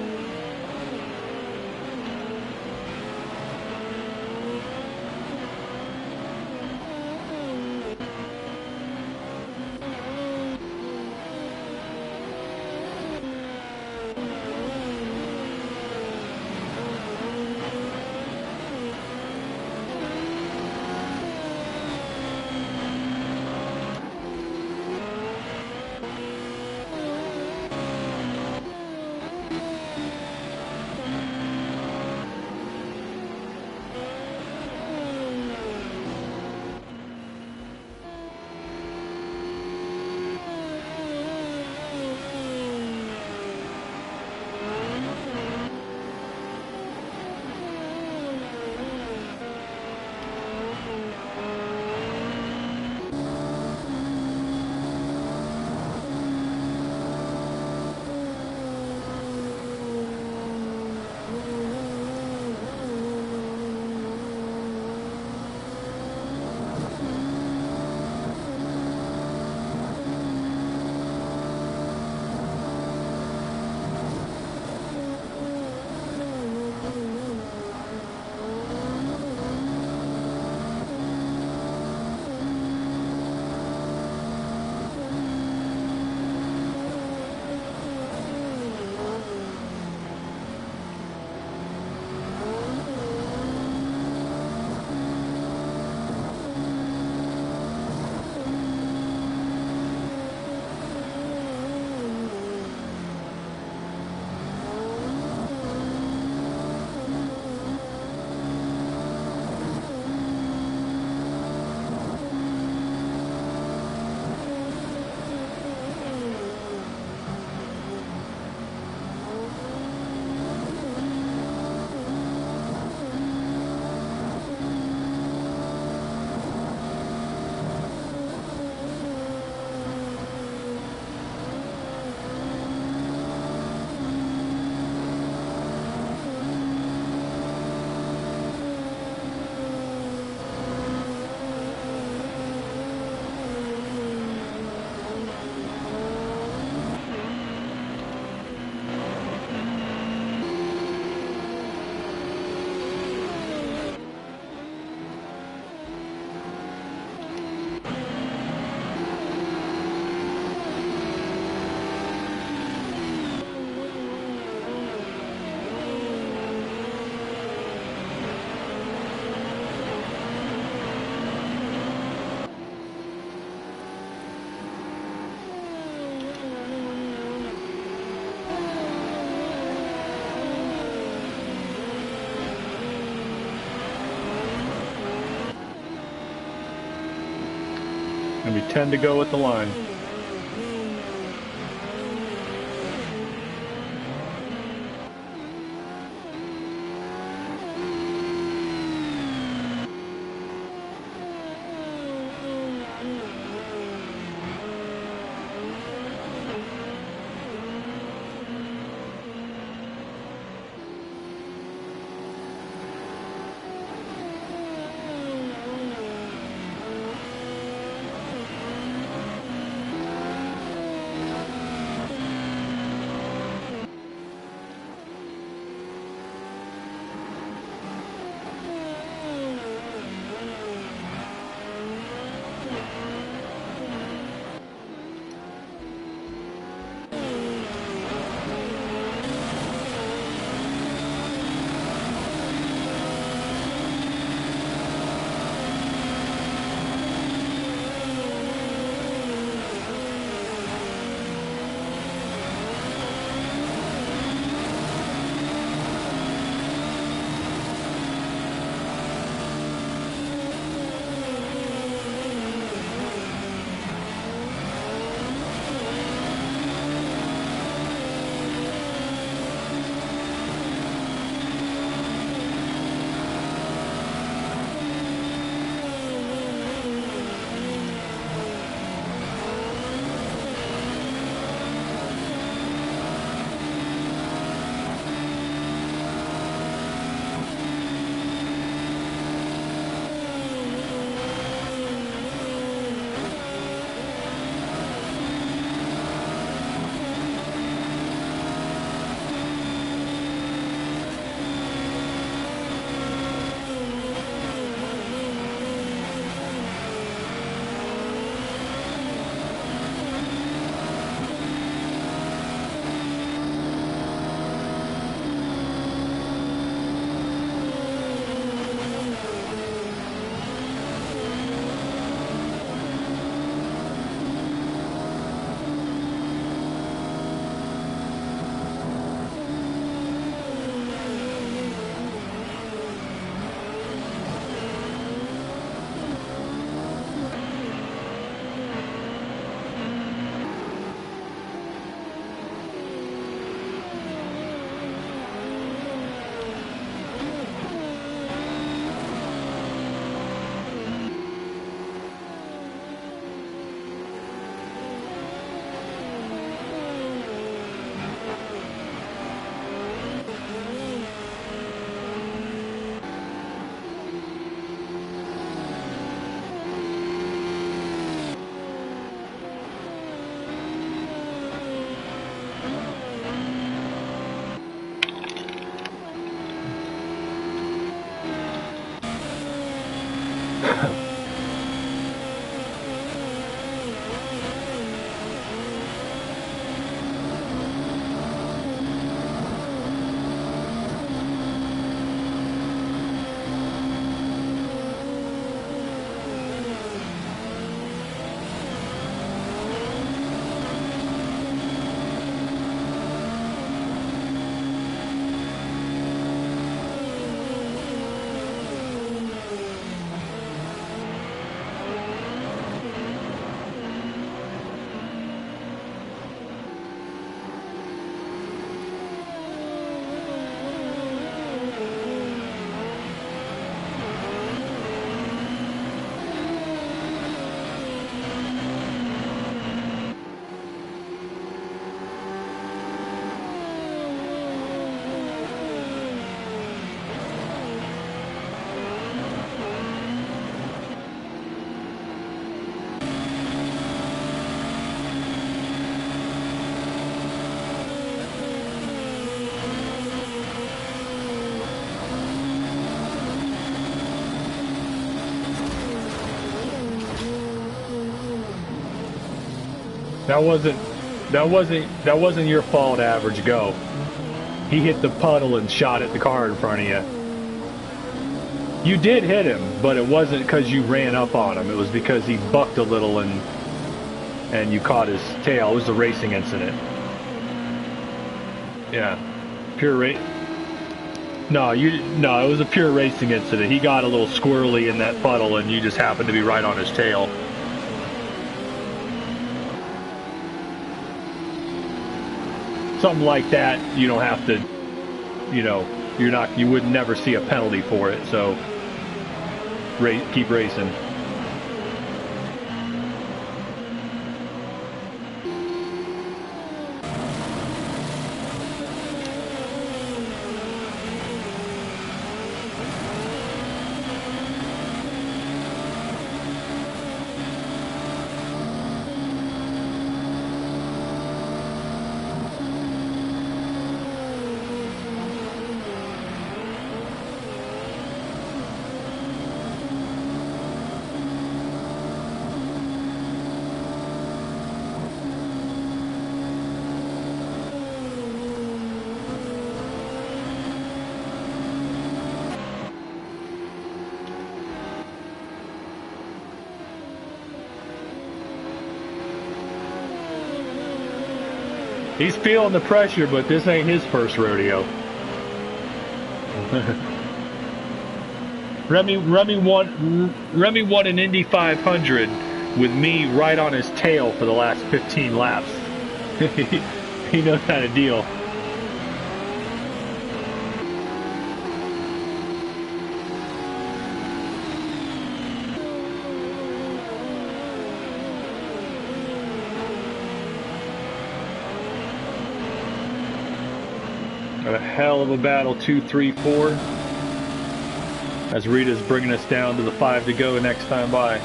And we 10 to go at the line. That wasn't your fault, average go. He hit the puddle and shot at the car in front of you. You did hit him, but it wasn't because you ran up on him. It was because he bucked a little and you caught his tail. It was a racing incident. Yeah, pure race. No, it was a pure racing incident. He got a little squirrely in that puddle, and you just happened to be right on his tail. Something like that, you don't have to, you would never see a penalty for it. So, keep racing. He's feeling the pressure, but this ain't his first rodeo. Remy won an Indy 500 with me right on his tail for the last 15 laps. He knows how to deal. A hell of a battle, 2, 3, 4. As Rita's bringing us down to the 5 to go next time by.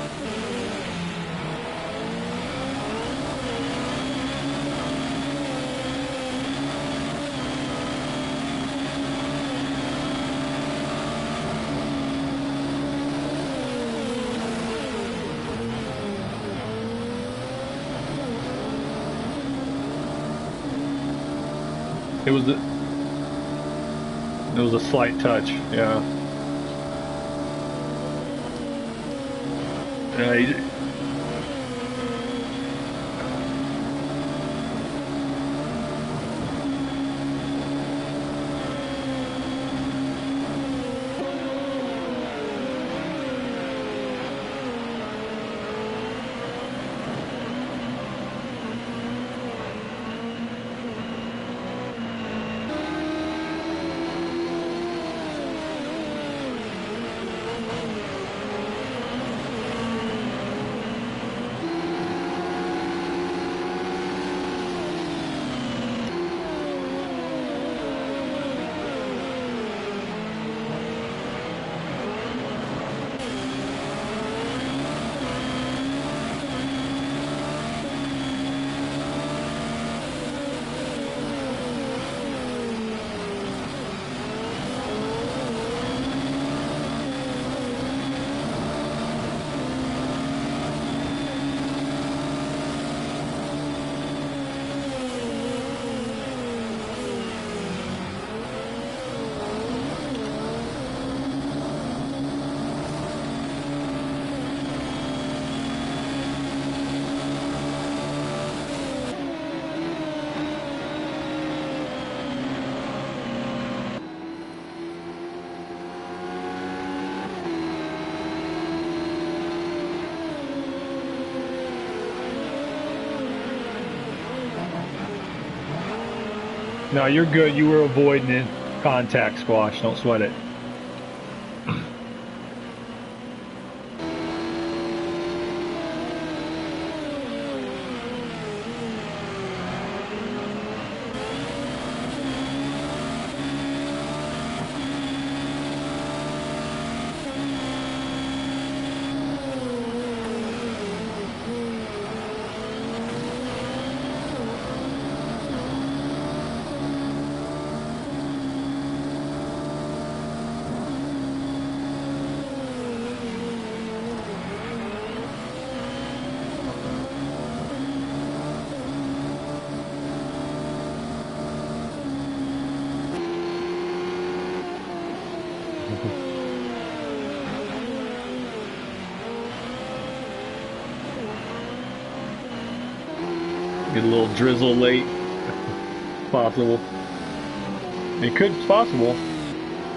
It was a slight touch, yeah. No, you're good. You were avoiding it. Contact squash. Don't sweat it. Get a little drizzle late. Possible. It's possible.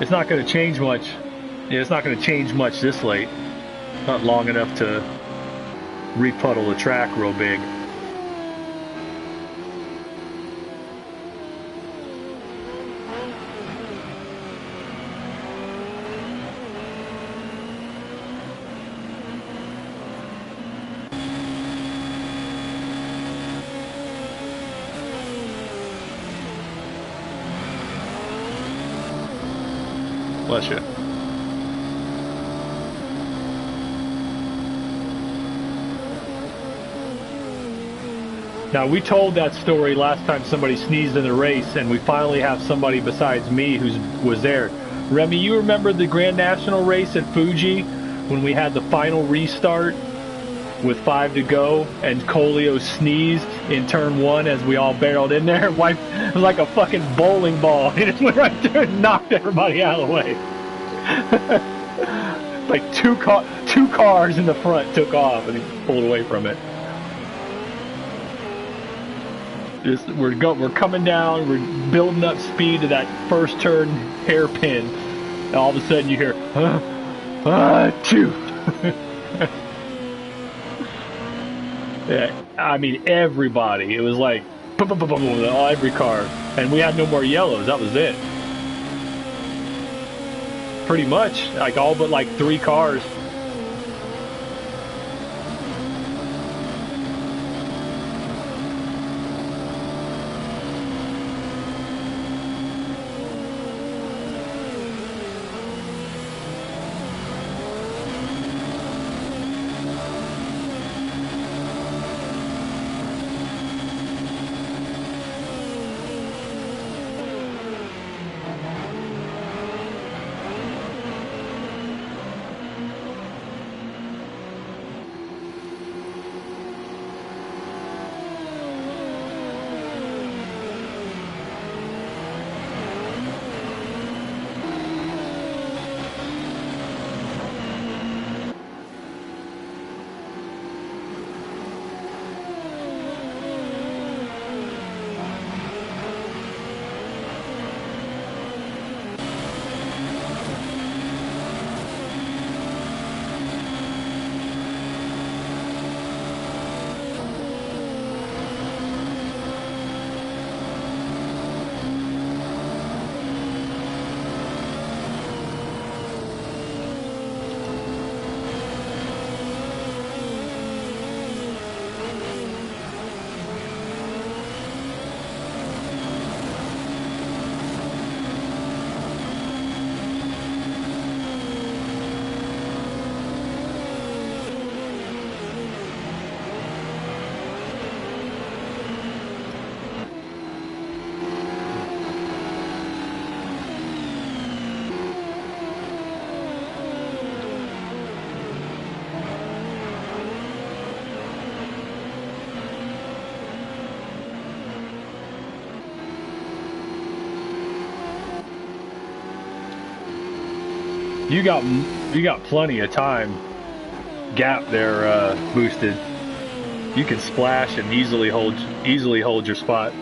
It's not going to change much. Yeah, it's not going to change much this late. Not long enough to repuddle the track real big. Bless you. Now, we told that story last time somebody sneezed in the race, and we finally have somebody besides me who was there. Remy, you remember the Grand National race at Fuji when we had the final restart with 5 to go, and Colio sneezed in turn 1 as we all barreled in there? It was like a fucking bowling ball. He just went right there and knocked everybody out of the way. Like two cars in the front took off, and he pulled away from it. We're coming down, we're building up speed to that first turn hairpin, and all of a sudden you hear, two. Yeah, I mean everybody. It was like, every car, and we had no more yellows. That was it. Pretty much, like all but like 3 cars. You got plenty of time gap there, boosted. You can splash and easily hold your spot.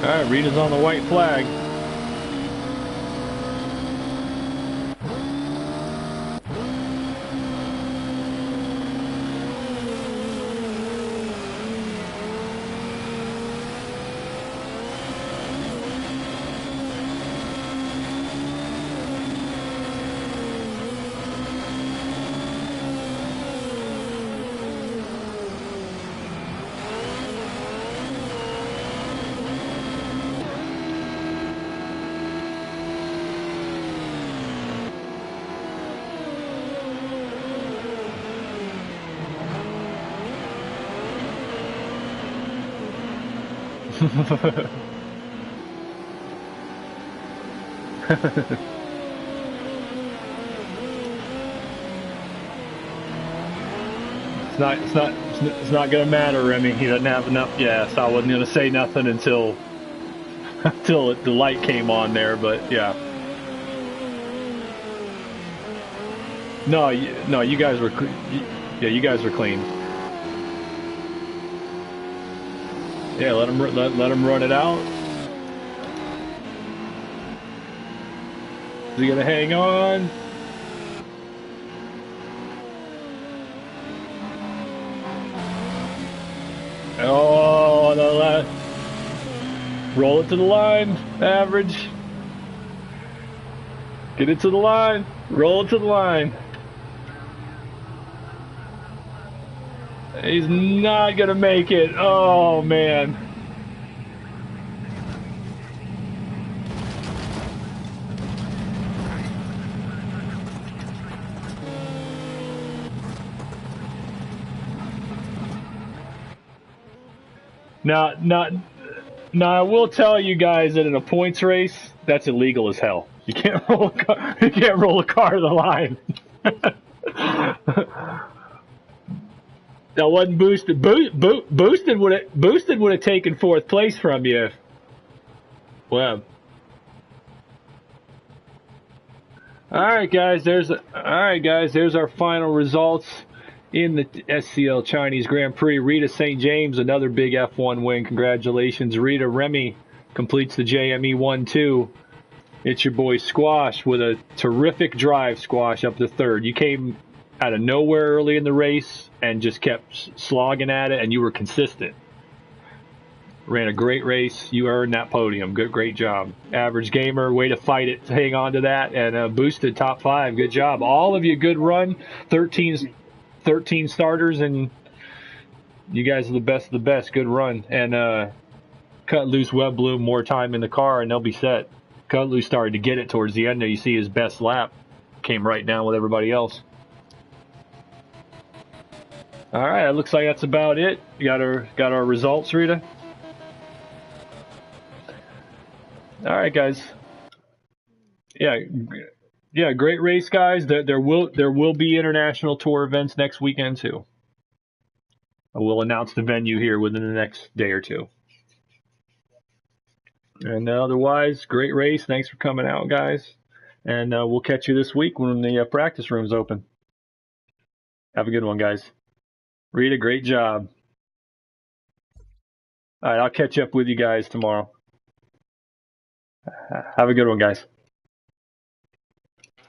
All right, Rita's on the white flag. It's not gonna matter, Remy. He doesn't have enough gas. I wasn't gonna say nothing until the light came on there, but yeah. No, no, you guys were, yeah, you guys were clean. Yeah, let him run it out. Is he gonna hang on? Oh, the last. Roll it to the line, average. Get it to the line. Roll it to the line. He's not gonna make it. Oh man. Now, now, I will tell you guys that in a points race, that's illegal as hell. You can't roll a car. You can't roll a car to the line. That wasn't boosted. Boosted would have taken fourth place from you. Well, all right, guys. There's our final results in the SCL Chinese Grand Prix. Rita St. James, another big F1 win. Congratulations, Rita. Remy completes the JME 1-2. It's your boy Squash with a terrific drive, Squash, up to third. You came out of nowhere early in the race and just kept slogging at it, and you were consistent. Ran a great race. You earned that podium. Great job. Average Gamer, way to fight it, to hang on to that, and boosted top 5. Good job. All of you, good run. 13 starters, and you guys are the best of the best. Good run. And Cut Loose Web Bloom more time in the car, and they'll be set. Cut Loose started to get it towards the end there. You see his best lap came right down with everybody else. All right, it looks like that's about it. You got our results, Rita. All right, guys. Yeah, great race, guys. There will be international tour events next weekend too. I will announce the venue here within the next day or two. And otherwise, great race. Thanks for coming out, guys. And we'll catch you this week when the practice room's open. Have a good one, guys. Rita, great job. All right, I'll catch up with you guys tomorrow. Have a good one, guys.